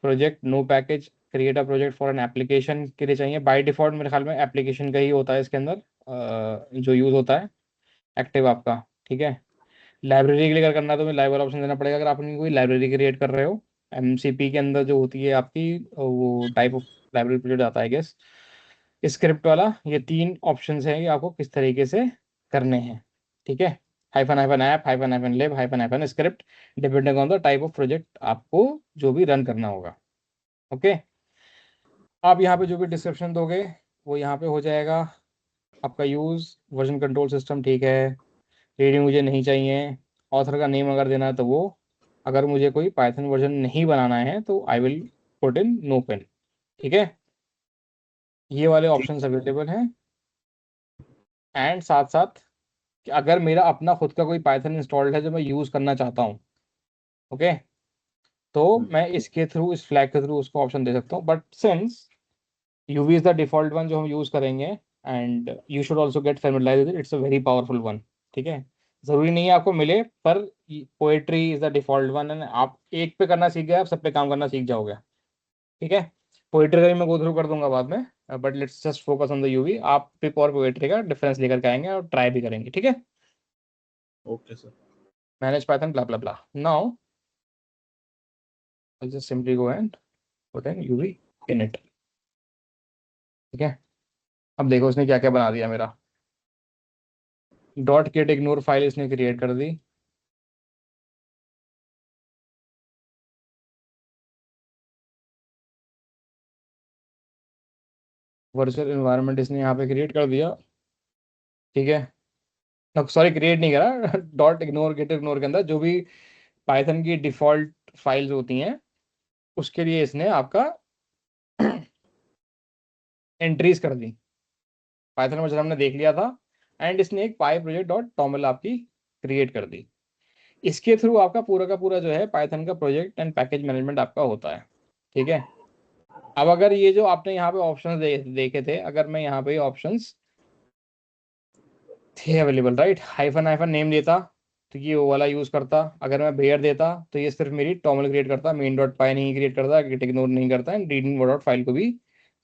project no package, create a project for an application के लिए चाहिए। बाय डिफॉल्ट मेरे ख्याल में एप्लीकेशन का ही होता है इसके अंदर जो यूज़ होता है एक्टिव आपका। ठीक है, लाइब्रेरी के लिए अगर करना है तो मैं लाइब्रेरी ऑप्शन देना पड़ेगा, अगर आपने कोई लाइब्रेरी क्रिएट कर रहे हो। एमसीपी के अंदर जो होती है आपकी वो टाइप ऑफ लाइब्रेरी प्रोजेक्ट आता है गेस, स्क्रिप्ट वाला। ये तीन ऑप्शंस हैं कि आपको किस तरीके से करने हैं। ठीक है, hyphen hyphen app, hyphen hyphen lib, hyphen hyphen script, depending on the type of project आपको जो भी रन करना होगा। ओके, आप यहाँ पे जो भी डिस्क्रिप्शन दोगे वो यहाँ पे हो जाएगा। आपका यूज़ वर्जन कंट्रोल सिस्टम, ठीक है, रीडिंग मुझे नहीं चाहिए। ऑथर का नेम अगर देना है तो वो, अगर मुझे कोई पाइथन वर्जन नहीं बनाना है तो I will put in no pin. ठीक है, ये वाले ठीक। ऑप्शंस अवेलेबल हैं। एंड साथ साथ कि अगर मेरा अपना खुद का कोई पाइथन इंस्टॉल्ड है जो मैं यूज़ करना चाहता हूँ, ओके, तो मैं इसके थ्रू, इस फ्लैग के थ्रू उसको ऑप्शन दे सकता हूँ। But since UV is the default one जो हम यूज़ करेंगे, and you should also get familiarize with it, it's a very powerful one. ठीक है, ज़रूरी नहीं है आपको मिले, पर Poetry is the default one, and आप एक पे करना सीख गए आप सब पे काम करना सीख जाओगे। ठीक है, पोएट्री का भी मैं गो थ्रू कर दूंगा बाद में, but let's just focus on the UV. आप पिप और पोएट्री का डिफरेंस लेकर के आएंगे और ट्राई भी करेंगे। ठीक है, okay sir. Manage Python blah blah blah. Now I just simply go and put in UV init. ठीक है, अब देखो इसने क्या क्या बना दिया मेरा। डॉट किट इग्नोर फाइल इसने क्रिएट कर दी। वर्चुअल इन्वायरमेंट इसने यहाँ पे क्रिएट कर दिया, ठीक है। सॉरी, क्रिएट नहीं करा डॉट इग्नोर गेट इग्नोर के अंदर जो भी पाइथन की डिफ़ॉल्ट फाइल्स होती हैं उसके लिए इसने आपका एंट्रीज कर दी। पाइथन वर्जन हमने देख लिया था एंड इसने एक पाई प्रोजेक्ट डॉट टॉमल आपकी क्रिएट कर दी। इसके थ्रू आपका पूरा का पूरा जो है पाइथन का प्रोजेक्ट एंड पैकेज मैनेजमेंट आपका होता है, ठीक है। अब अगर ये जो आपने यहाँ पे ऑप्शंस देखे थे, अगर मैं यहाँ पे ऑप्शंस थे available, right, hyphen hyphen name देता तो ये वो वाला यूज़ करता, अगर मैं बेयर देता तो ये सिर्फ मेरी टॉमल क्रिएट करता, मेन डॉट पाई नहीं क्रिएट करता, गिट इग्नोर नहीं करता एंड रीडिंग डॉट फाइल को भी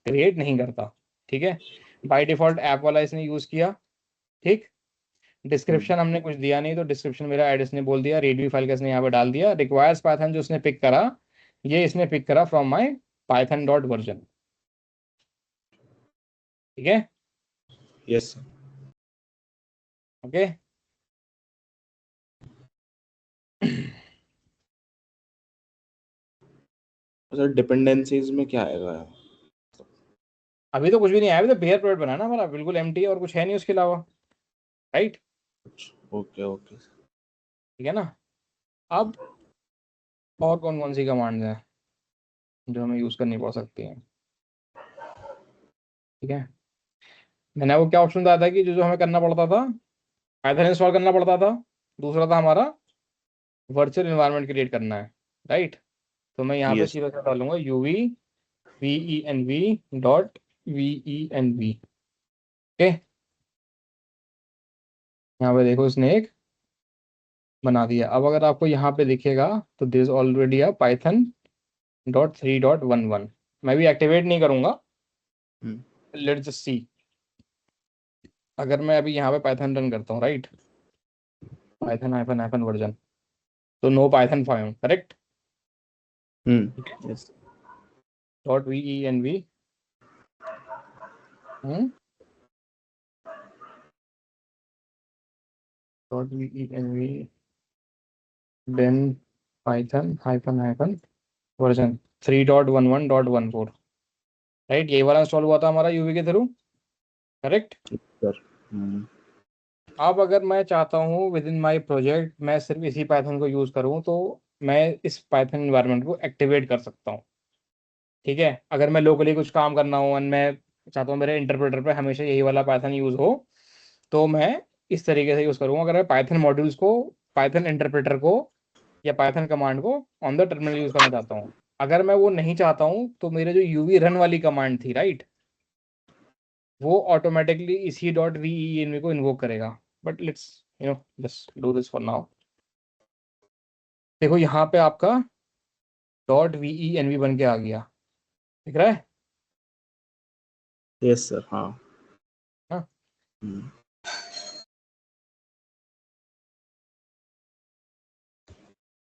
क्रिएट नहीं करता, ठीक है। बाय डिफॉल्ट ऐप वाला इसने यूज़ किया, ठीक। डिस्क्रिप्शन हमने कुछ दिया नहीं तो डिस्क्रिप्शन मेरा एड इसने बोल दिया, रेडमी फाइल का इसने यहाँ पे डाल दिया। रिक्वायर्स पाइथन जो इसने पिक करा, ये इसने पिक करा from my Python dot version, ठीक है। Yes sir. Okay sir dependencies में क्या आएगा? अभी तो कुछ भी नहीं आया, अभी तो बेयर प्रोजेक्ट बना ना हमारा, बिल्कुल एम्प्टी है और कुछ है नहीं उसके अलावा, राइट। Okay okay. ठीक है ना। अब और कौन कौन सी कमांड्स हैं जो हमें यूज़ करनी पड़ सकती हैं, ठीक है। मैंने वो क्या ऑप्शन बताया था कि जो जो हमें करना पड़ता था, पाइथन इंस्टॉल करना पड़ता था, दूसरा था हमारा वर्चुअल इन्वायरमेंट क्रिएट करना है, राइट। तो मैं यहाँ पे यस। सीधा डालूंगा UV venv dot venv, okay. यहाँ पे देखो इसने एक बना दिया। अब अगर आपको यहाँ पे दिखेगा तो this already a Python dot 3.11। मैं भी एक्टिवेट नहीं करूँगा, लेट्स जस्ट सी। अगर मैं अभी यहाँ पे पाइथन रन करता हूँ, right, Python hyphen hyphen version, तो no Python found, correct. Yes. Dot venv dot venv then Python hyphen hyphen version 3.11.14, right. यही वाला इंस्टॉल हुआ था हमारा यूवी के थ्रू, करेक्ट। सर। अब अगर मैं चाहता हूँ विद इन माई प्रोजेक्ट मैं सिर्फ इसी पाइथन को यूज़ करूँ तो मैं इस पाइथन इन्वायरमेंट को एक्टिवेट कर सकता हूँ, ठीक है। अगर मैं लोकली कुछ काम करना हो एंड मैं चाहता हूँ मेरे इंटरप्रेटर पे हमेशा यही वाला पाइथन यूज़ हो, तो मैं इस तरीके से यूज़ करूँगा। अगर मैं पाइथन मॉड्यूल्स को, पाइथन इंटरप्रेटर को या पाइथन कमांड को ऑन द टर्मिनल यूज़ करना चाहता हूँ। अगर मैं वो नहीं चाहता हूँ तो मेरे जो यूवी रन वाली कमांड थी, राइट, वो ऑटोमेटिकली इसी डॉट venv को इन्वोक करेगा। But let's just do this for now. देखो यहाँ पे आपका डॉट venv बन के आ गया, दिख रहा है। Yes sir. हाँ। हाँ?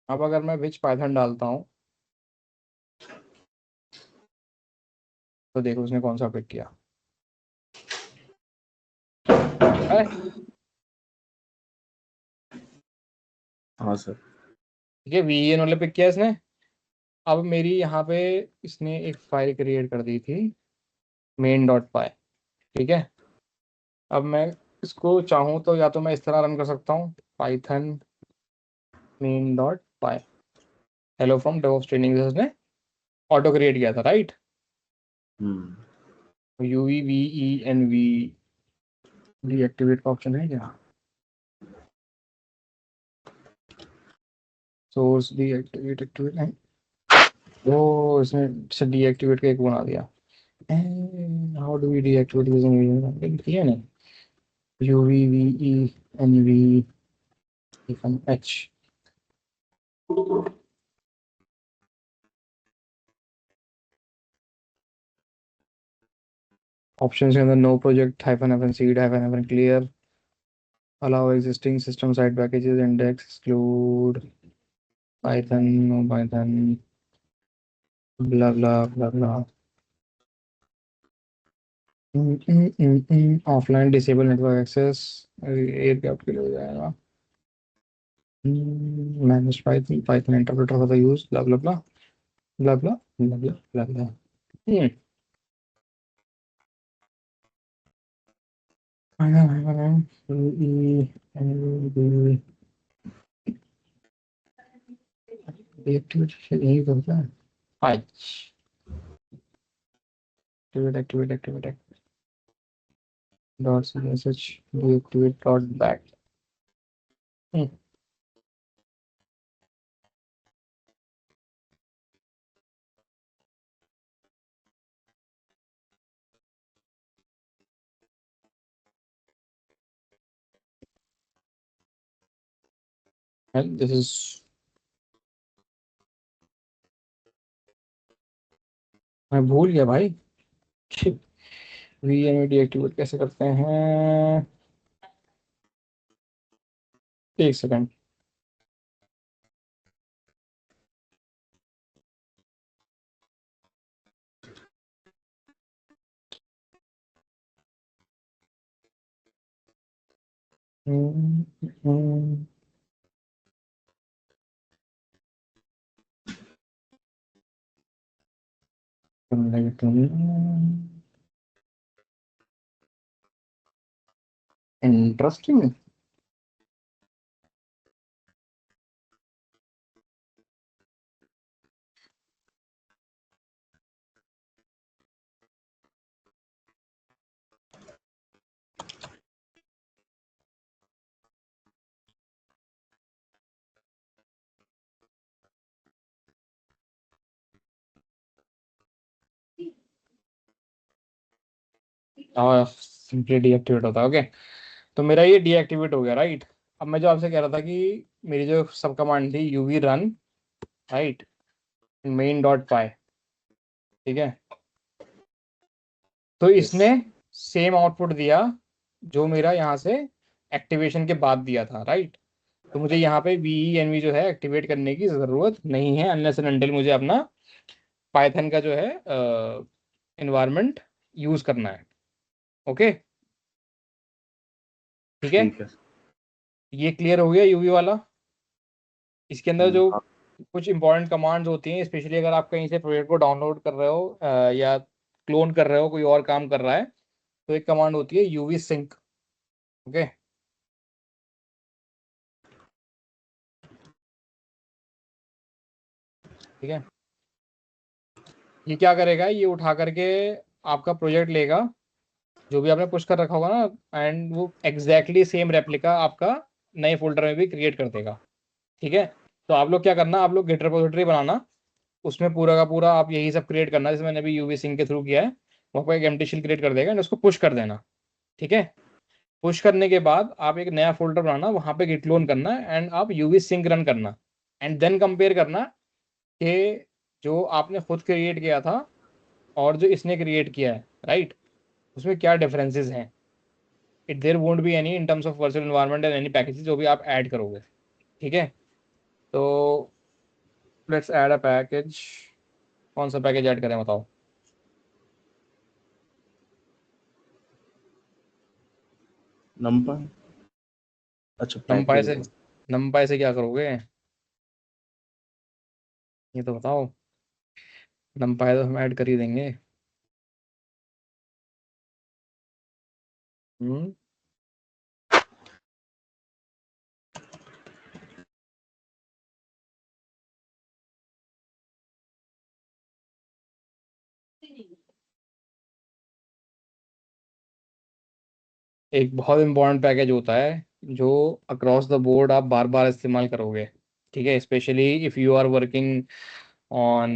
अब अगर मैं विच पाइथन डालता हूँ तो देखो उसने कौन सा पिक किया, हाँ सर। ठीक है, ven वाले पिक किया इसने। अब मेरी यहाँ पे इसने एक फाइल क्रिएट कर दी थी मेन डॉट पाई, ठीक है। अब मैं इसको चाहूँ तो या तो मैं इस तरह रन कर सकता हूँ, Python main dot pi hello from DevOps training, इसने ऑटो क्रिएट किया था, राइट। यूवी venv डीएक्टिवेट का ऑप्शन है क्या, सोर्स डीएक्टिवेट एक्टिवेट नहीं, वो इसने डीएक्टिवेट का एक बना दिया। How do we deactivate using किया नहीं, यूवी venv h ऑप्शंस के अंदर no project hyphen hyphen seed hyphen hyphen clear, allow existing system side packages, index, exclude python, no python, blah blah blah blah. Offline disable network access air gap के लिए हो जाएगा। Manage Python Python interpreter for the use blah blah blah blah blah blah blah blah blah. यही करता है। Activate dot csh deactivate dot back. This is मैं भूल गया भाई। वी डीएक्टिवेट कैसे करते हैं? एक सेकंड। इंटरेस्टिंग। हाँ, सिंपली डीएक्टिवेट होता है। ओके, तो मेरा ये डीएक्टिवेट हो गया, राइट। अब मैं जो आपसे कह रहा था कि मेरी जो सब कमांड थी UV run, right, main dot py, ठीक है। तो इसने सेम आउटपुट दिया जो मेरा यहाँ से एक्टिवेशन के बाद दिया था, राइट। तो मुझे यहाँ पे वी जो है एक्टिवेट करने की ज़रूरत नहीं है अनलेस एंड अनटिल मुझे अपना पाइथन का जो है एनवायरनमेंट यूज़ करना है। ओके, ठीक है। ठीक है। ये क्लियर हो गया यूवी वाला। इसके अंदर जो हाँ, कुछ इंपॉर्टेंट कमांड्स होती हैं, स्पेशली अगर आप कहीं से प्रोजेक्ट को डाउनलोड कर रहे हो या क्लोन कर रहे हो, कोई और काम कर रहा है, तो एक कमांड होती है यूवी सिंक। ओके, ठीक है। ये क्या करेगा, ये उठा करके आपका प्रोजेक्ट लेगा जो भी आपने पुश कर रखा होगा ना, एंड वो एग्जैक्टली सेम रेप्लिका आपका नए फोल्डर में भी क्रिएट कर देगा, ठीक है। तो आप लोग क्या करना, आप लोग गिट रिपोजिटरी बनाना, उसमें पूरा का पूरा आप यही सब क्रिएट करना जैसे मैंने अभी यूवी सिंक के थ्रू किया है। वो आपको एक एम्प्टी शेल क्रिएट कर देगा एंड उसको पुश कर देना, ठीक है। पुश करने के बाद आप एक नया फोल्डर बनाना, वहाँ पे गिट क्लोन करना एंड आप यूवी सिंक रन करना एंड देन कंपेयर करना कि जो आपने खुद क्रिएट किया था और जो इसने क्रिएट किया है, राइट, उसमें क्या डिफरेंसेस हैं। It there won't be any in terms of virtual environment and any packages जो भी आप ऐड करोगे, ठीक है। तो लेट्स ऐड अ पैकेज। कौन सा पैकेज ऐड करें बताओ? नंबर। अच्छा, नमपाई पैकेज। से, नमपाई से क्या करोगे ये तो बताओ। नमपाई तो हम ऐड कर ही देंगे। हम्म, एक बहुत इंपॉर्टेंट पैकेज होता है जो अक्रॉस द बोर्ड आप बार बार इस्तेमाल करोगे, ठीक है। Specially if you are working on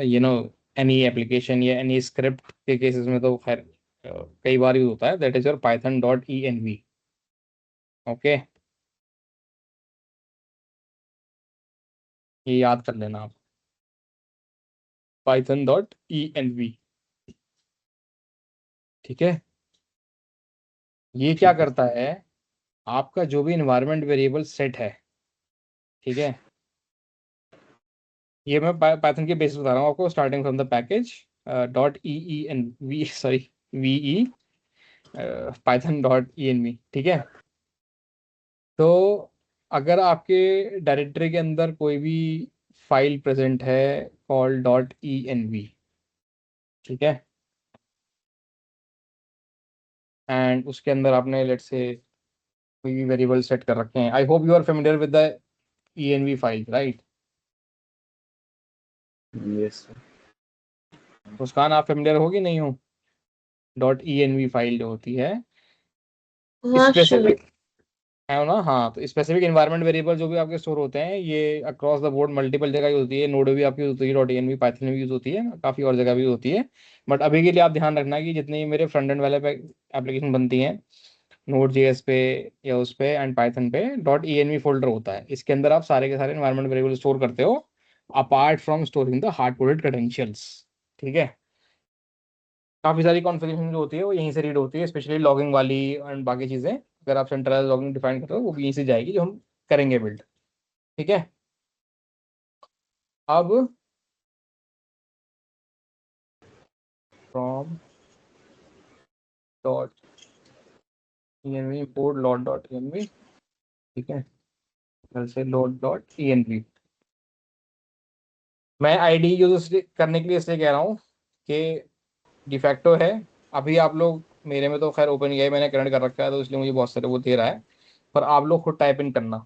you know any application या एनी स्क्रिप्ट के केसेस में तो खैर कई बार यूज होता है, that is your Python dot E N V. Okay, ये याद कर लेना आप, Python dot E N V, ठीक है। ये क्या ठीक है। करता है, आपका जो भी इन्वायरमेंट वेरिएबल सेट है, ठीक है। ये मैं पाइथन के बेसिस बता रहा हूँ आपको, starting from the package dot E E N V, sorry, V E, Python dot E N V, ठीक है। तो अगर आपके डायरेक्टरी के अंदर कोई भी फाइल प्रेजेंट है call dot E N V, ठीक है, एंड उसके अंदर आपने लेट्स से कोई भी वेरिएबल सेट कर रखे हैं। I hope you are familiar with the env file, right? Yes sir. Muskan, आप फेमिलियर हो कि नहीं हो? .env फाइल जो होती है हाँ सर। स्पेसिफिक है ना। हाँ, तो स्पेसिफिक एनवायरनमेंट वेरिएबल जो भी आपके स्टोर होते हैं ये अक्रॉस द बोर्ड मल्टीपल जगह यूज होती है। नोड भी आपकी यूज होती है, .env पाइथन में भी यूज होती है, काफ़ी और जगह भी होती है। बट अभी के लिए आप ध्यान रखना कि जितनी मेरे फ्रंट एंड वाले एप्लीकेशन बनती हैं नोड जेएस पे या उस पे एंड पाइथन पे, .env फोल्डर होता है। इसके अंदर आप सारे के सारे एनवायरनमेंट वेरिएबल स्टोर करते हो apart from storing the hard coded credentials. ठीक है, काफ़ी सारी कॉन्फ़िगरेशन जो होती है वो यहीं से रीड होती है, स्पेशली लॉगिंग वाली एंड बाकी चीज़ें। अगर आप सेंट्रलाइज लॉगिंग डिफाइन करते हो वो भी यहीं से जाएगी जो हम करेंगे बिल्ड। ठीक है, अब from dot env import load dot env। ठीक है, फिर से लोड डॉट env। मैं आईडी यूज करने के लिए इसलिए कह रहा हूँ कि डिफैक्टो है। अभी आप लोग, मेरे में तो खैर ओपन किया मैंने कनेक्ट कर रखा है तो इसलिए मुझे बहुत सारे वो दे रहा है, पर आप लोग खुद टाइप इन करना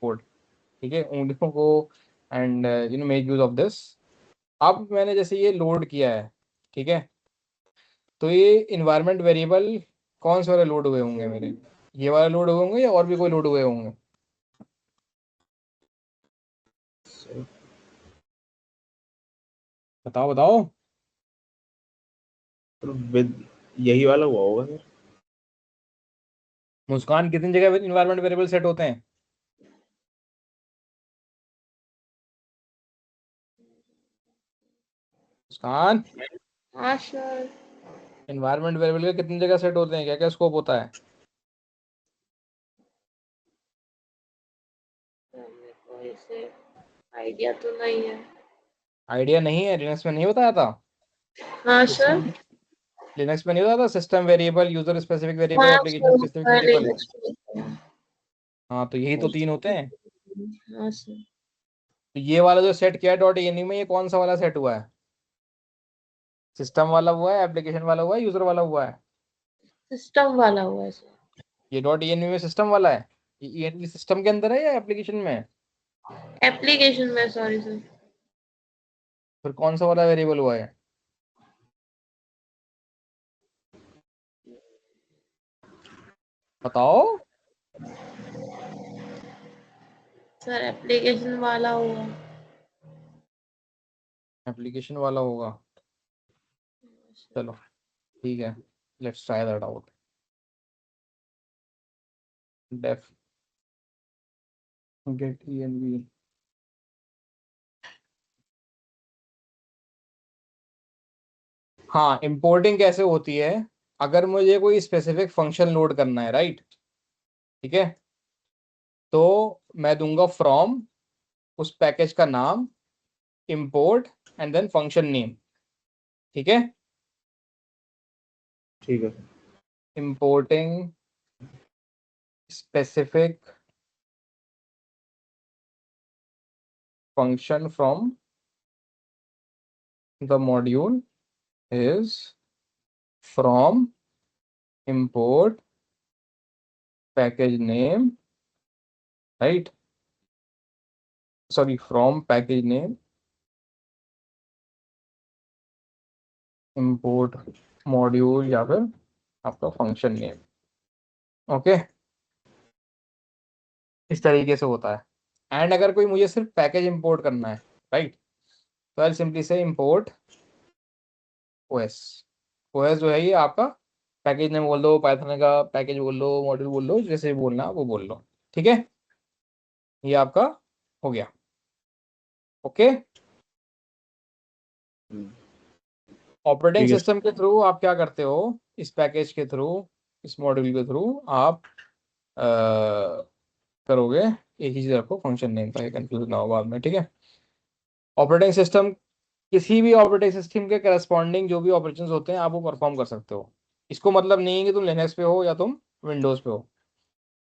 कोड। ठीक है, उंगलियों को and make use of this. अब मैंने जैसे ये लोड किया है, ठीक है, तो ये इन्वायरमेंट वेरिएबल कौन से वाले लोड हुए होंगे मेरे? ये वाले लोड हुए होंगे या और भी कोई लोड हुए होंगे? बताओ बताओ। विद यही वाला हुआ होगा सर। मुस्कान, कितनी जगह इन्वायरमेंट वेरिएबल सेट होते हैं? मुस्कान, हाँ सर। इन्वायरमेंट वेरिएबल के कितनी जगह सेट होते हैं, क्या क्या स्कोप होता है? मेरे को इसे आइडिया तो नहीं है। आइडिया नहीं है? लिनक्स में नहीं बताया था? हाँ सर। लिनक्स में नहीं बताया था? System variable, user specific variable, हाँ एप्लीकेशन सर, स्पेसिफिक मैं वेरिएबल। लिनक्स पे लिखता हूँ। हाँ, तो यही तो तीन होते हैं। हाँ सर। तो ये वाला जो सेट किया है .env में, ये कौन सा वाला सेट हुआ है? सिस्टम वाला हुआ है, एप्लीकेशन वाला हुआ है, यूजर वाला हुआ है? सिस्टम वाला हुआ है सर। ये .env में सिस्टम वाला है। ये env सिस्टम के अंदर है या एप्लीकेशन में है? एप्लीकेशन में, सॉरी सर। फिर कौन सा वाला वेरिएबल हुआ है? बताओ। सर एप्लीकेशन वाला हुआ। एप्लीकेशन वाला होगा। चलो ठीक है, let's try that out. Def get env। हाँ, इंपोर्टिंग कैसे होती है? अगर मुझे कोई स्पेसिफिक फंक्शन लोड करना है, राइट, ठीक है, तो मैं दूंगा फ्रॉम उस पैकेज का नाम, import and then function name. ठीक है, ठीक है। Importing specific function from the module is from import package name, right? Sorry, from package name import module या फिर आपका फंक्शन नेम। ओके, इस तरीके से होता है। एंड अगर कोई मुझे सिर्फ पैकेज इंपोर्ट करना है, राइट, तो आई सिंपली से इंपोर्ट ओएस। ओएस जो है ये आपका पैकेज नेम बोल दो, पाइथन का पैकेज बोल लो, मॉड्यूल बोल लो, जैसे भी बोलना वो बोल लो। ठीक है, ये आपका हो गया। ओके, ऑपरेटिंग ठीक है। सिस्टम के थ्रू आप क्या करते हो? इस पैकेज के थ्रू, इस मॉड्यूल के थ्रू आप करोगे एक ही चीज रखो, फंक्शन नेम का, कंफ्यूज ना हो बाद में। ठीक है, ऑपरेटिंग सिस्टम, किसी भी ऑपरेटिंग सिस्टम के करस्पॉन्डिंग जो भी ऑपरेशंस होते हैं आप वो परफॉर्म कर सकते हो। इसको मतलब नहीं है कि तुम लिनक्स पे हो या तुम विंडोज पे हो।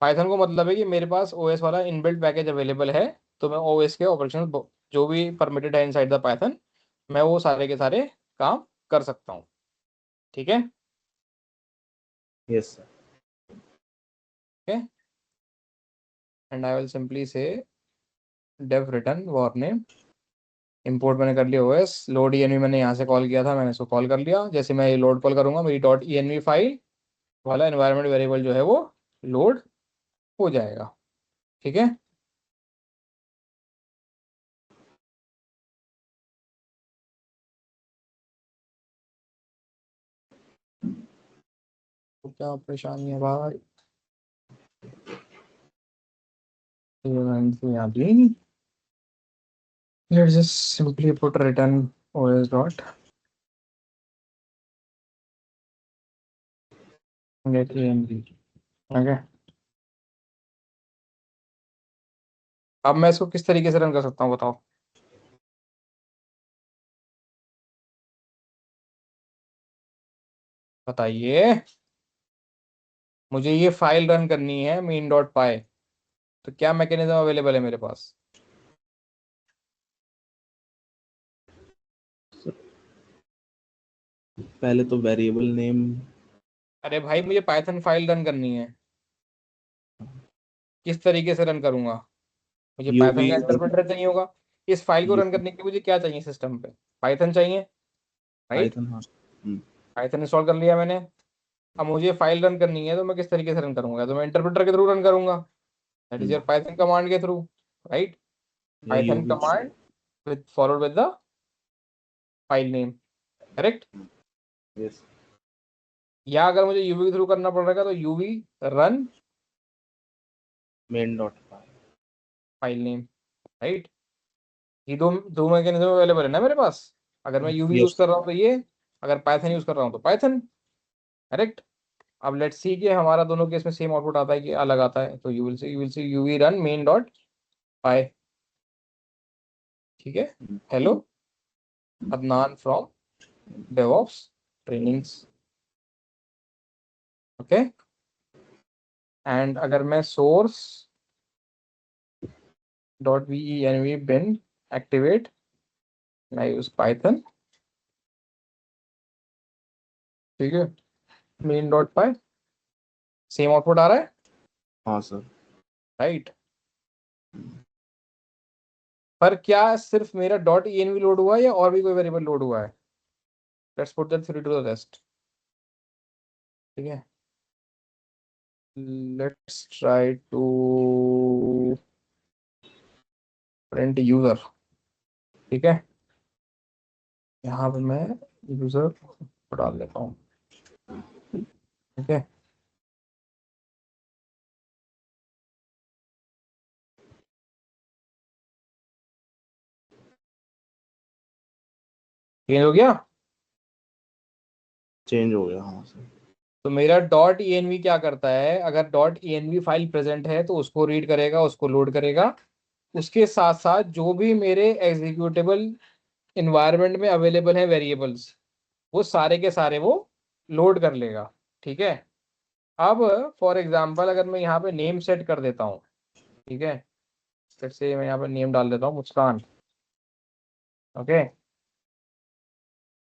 पाइथन को मतलब है कि मेरे पास ओएस वाला इनबिल्ट पैकेज अवेलेबल है, तो मैं ओएस के ऑपरेशन जो भी परमिटेड है इनसाइड द पाइथन, मैं वो सारे के सारे काम कर सकता हूँ। ठीक है, yes sir. Okay, and I will simply say dev return var name, import मैंने कर लिया ओएस, लोड env मैंने यहाँ से कॉल किया था, मैंने इसको कॉल कर लिया। जैसे मैं ये लोड कॉल करूंगा मेरी डॉट env फाइल वाला एनवायरनमेंट वेरिएबल जो है वो लोड हो जाएगा। ठीक है, तो क्या परेशानी है भाई? यहाँ भी let's just simply put return os dot get env। Okay, अब मैं इसको किस तरीके से रन कर सकता हूँ बताओ? बताइए, मुझे ये फाइल रन करनी है मेन डॉट पाई, तो क्या मैकेनिज्म अवेलेबल है मेरे पास? पहले तो वेरिएबल नेम। अरे भाई मुझे पाइथन फाइल रन करनी है, किस तरीके से रन करूंगा? मुझे पाइथन यूवी का और इंटरप्रेटर चाहिए होगा। इस फाइल को रन करने के लिए मुझे क्या चाहिए सिस्टम पे? पाइथन चाहिए, राइट? पाइथन। हाँ। पाइथन इंस्टॉल कर लिया मैंने। अब मुझे फाइल रन करनी है तो मैं किस तरीके से रन करूंगा? तो मैं इंटरप्रेटर के थ्रू रन करूंगा, that is your Python command के थ्रू, राइट? या Python UV. Command with followed with the file name, correct? Yes. या अगर मुझे यूवी के थ्रू करना पड़ेगा तो UV run main dot py. File name, right? ये दो दो मैकेनिज्म अवेलेबल है ना मेरे पास। अगर मैं यूवी यूज यस। कर रहा हूँ तो ये, अगर पाइथन यूज कर रहा हूँ तो पाइथन, करेक्ट? अब लेट्स सी कि हमारा दोनों केस में सेम आउटपुट आता है कि अलग आता है। तो you will see UV run main dot py. ठीक है, hello Adnan from DevOps trainings. Okay, and अगर मैं source dot V N V bin activate, मैं यूज पाइथन, ठीक है, main dot py, same output आ रहा है, हाँ सर। राइट? पर क्या सिर्फ मेरा डॉट env लोड हुआ है या और भी कोई वेरिएबल लोड हुआ है? Let's put that theory to the test. ठीक है, let's try to print user. ठीक है, यहाँ पे मैं यूजर को डाल देता हूँ। ठीक है, चेंज हो गया। चेंज हो गया हाँ सर। तो मेरा डॉट env क्या करता है? अगर डॉट env फाइल प्रेजेंट है तो उसको रीड करेगा, उसको लोड करेगा। उसके साथ साथ जो भी मेरे एग्जीक्यूटेबल इन्वायरमेंट में अवेलेबल है वेरिएबल्स, वो सारे के सारे वो लोड कर लेगा। ठीक है, अब फॉर एग्जांपल अगर मैं यहाँ पे नेम सेट कर देता हूँ, ठीक है, जैसे मैं यहाँ पे नेम डाल देता हूँ मुस्कान। ओके,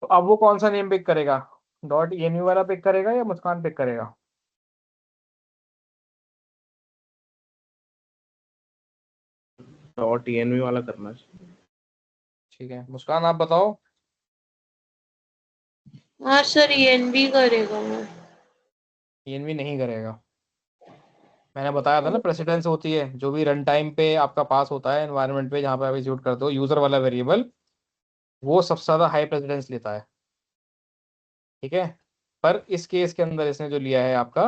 तो अब वो कौन सा नेम पिक करेगा? डॉट env वाला पिक करेगा या मुस्कान पिक करेगा? डॉट env वाला करना चाहिए। ठीक है, मुस्कान आप बताओ। हाँ सर, ENV करेगा वो। env नहीं करेगा, मैंने बताया था ना, प्रेसिडेंस होती है जो भी रन टाइम पे आपका पास होता है एनवायरनमेंट पे, जहाँ पे आप एग्जीक्यूट करते हो यूजर वाला वेरिएबल, वो सबसे ज्यादा हाई प्रेसिडेंस लेता है। ठीक है, पर इस केस के अंदर इसने जो लिया है आपका,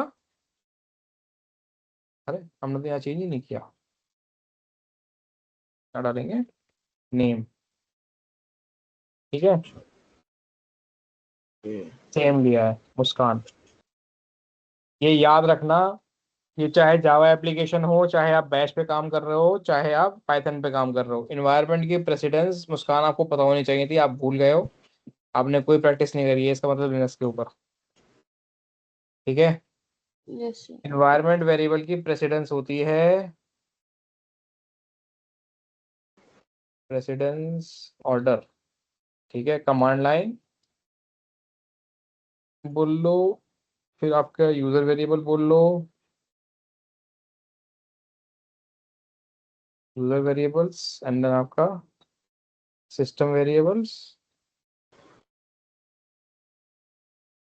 अरे हमने तो यहाँ चेंज ही नहीं किया, क्या डालेंगे? नेम। ठीक है, सेम लिया है मुस्कान। ये याद रखना, ये चाहे जावा एप्लीकेशन हो, चाहे आप बैश पे काम कर रहे हो, चाहे आप पाइथन पे काम कर रहे हो, इन्वायरमेंट की प्रेसिडेंस मुस्कान आपको पता होनी चाहिए थी, आप भूल गए हो, आपने कोई प्रैक्टिस नहीं करी है, इसका मतलब लिनक्स के ऊपर। ठीक है, यस सर। इन्वायरमेंट वेरिएबल की प्रेसिडेंस होती है, प्रेसिडेंस ऑर्डर। ठीक है, कमांड लाइन बोलो फिर आपका यूजर वेरिएबल बोल लो, यूजर वेरिएबल्स, एंड देन आपका सिस्टम वेरिएबल्स,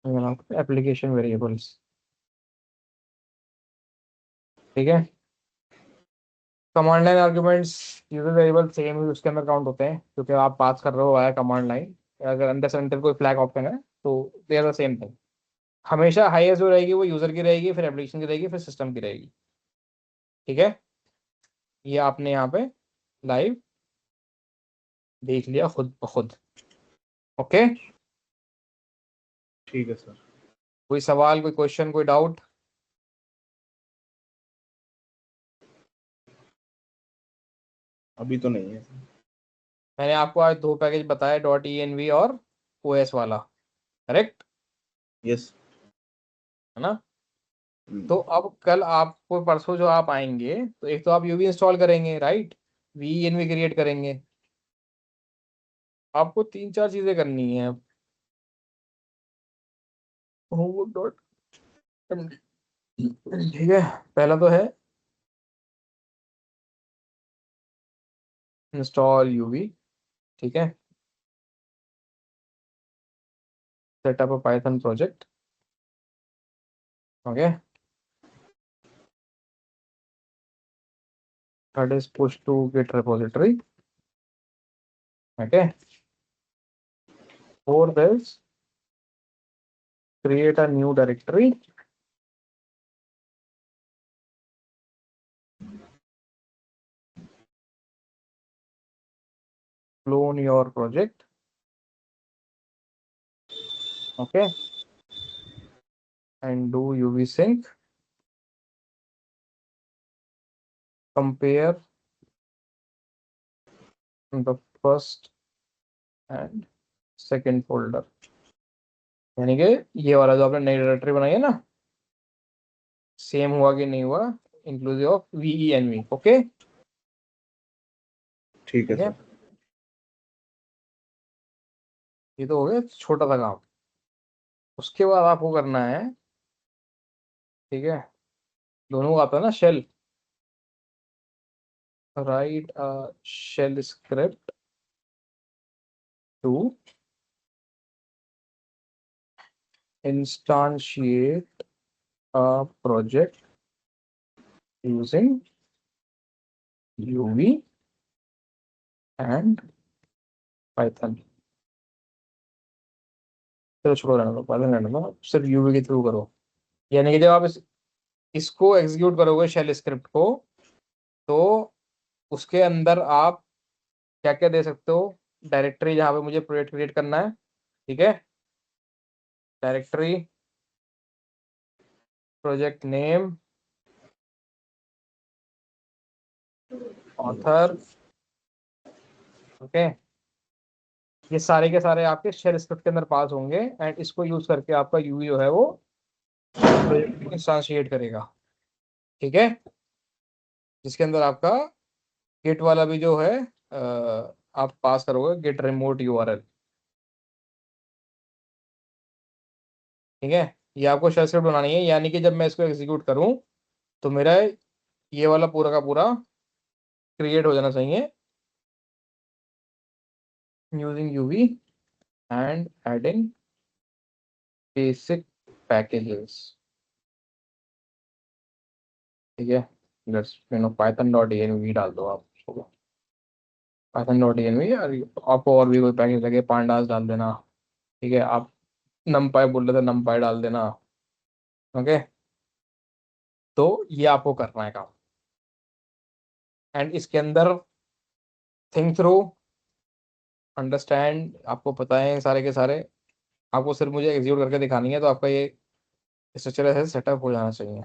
एंड देन आपका एप्लीकेशन वेरिएबल्स। ठीक है, command line arguments user variable same ही उसके अंदर काउंट होते हैं, क्योंकि आप पास कर रहे हो आया कमांड लाइन। अगर अंदर से अंदर कोई फ्लैग ऑप्शन है तो they are the same thing. हमेशा हाईएस्ट जो रहेगी वो यूजर की रहेगी, फिर एप्लीकेशन की रहेगी, फिर सिस्टम की रहेगी। ठीक है, ये आपने यहाँ पे लाइव देख लिया खुद ब खुद। ओके, ठीक है सर। कोई सवाल, कोई क्वेश्चन, कोई डाउट? अभी तो नहीं है सर। मैंने आपको आज 2 पैकेज बताए, .env और OS वाला, करेक्ट यस। है ना? तो अब कल आपको, परसों जो आप आएंगे, तो एक तो आप यूवी इंस्टॉल करेंगे, राइट, VENV क्रिएट करेंगे। आपको 3-4 चीजें करनी है। homework.md, ठीक है, पहला तो है इंस्टॉल यूवी। ठीक है, setup a Python project. Okay, that is push to git repository. Okay, for this create a new directory, clone your project. Okay, and do UV sync, compare the first and second folder। यानी कि ये वाला जो आपने नई directory बनाई है ना, सेम हुआ कि नहीं हुआ, इंक्लूसिव ऑफ VENV। ओके, ठीक है ठीक है, सर। ये तो हो गया छोटा सा काम। उसके बाद आपको करना है, ठीक है, दोनों को आता है ना, shell, write a shell script to instantiate a project using UV and Python। चलो छोड़ो, रहने दो, Python रहने दो, सिर्फ UV के थ्रू करो। यानी कि जब आप इसको एग्जीक्यूट करोगे शेल स्क्रिप्ट को, तो उसके अंदर आप क्या क्या दे सकते हो? डायरेक्टरी जहाँ पे मुझे प्रोजेक्ट क्रिएट करना है, ठीक है, directory, project name, author. Okay, ये सारे के सारे आपके शेल स्क्रिप्ट के अंदर पास होंगे, एंड इसको यूज करके आपका यूवी जो है वो प्रोजेक्ट इंस्टांशिएट करेगा। ठीक है, जिसके अंदर आपका गेट वाला भी जो है, आप पास करोगे गेट रिमोट URL। ठीक है, ये आपको शेल स्क्रिप्ट बनानी है, यानी कि जब मैं इसको एग्जीक्यूट करूं तो मेरा ये वाला पूरा का पूरा क्रिएट हो जाना चाहिए using UV and adding basic packages. ठीक है, लेट्स python.env डाल दो आप, python.env, और आपको और भी कोई पैकेज लगे पांडास डाल देना। ठीक है, आप नमपाई बोल रहे थे, नमपाई डाल देना। ओके, तो ये आपको करना है काम, एंड इसके अंदर थिंक थ्रू, अंडरस्टैंड, आपको पता है सारे के सारे, आपको सिर्फ मुझे एग्जीक्यूट करके दिखानी है, तो आपका ये स्ट्रक्चर ऐसे सेटअप हो जाना चाहिए।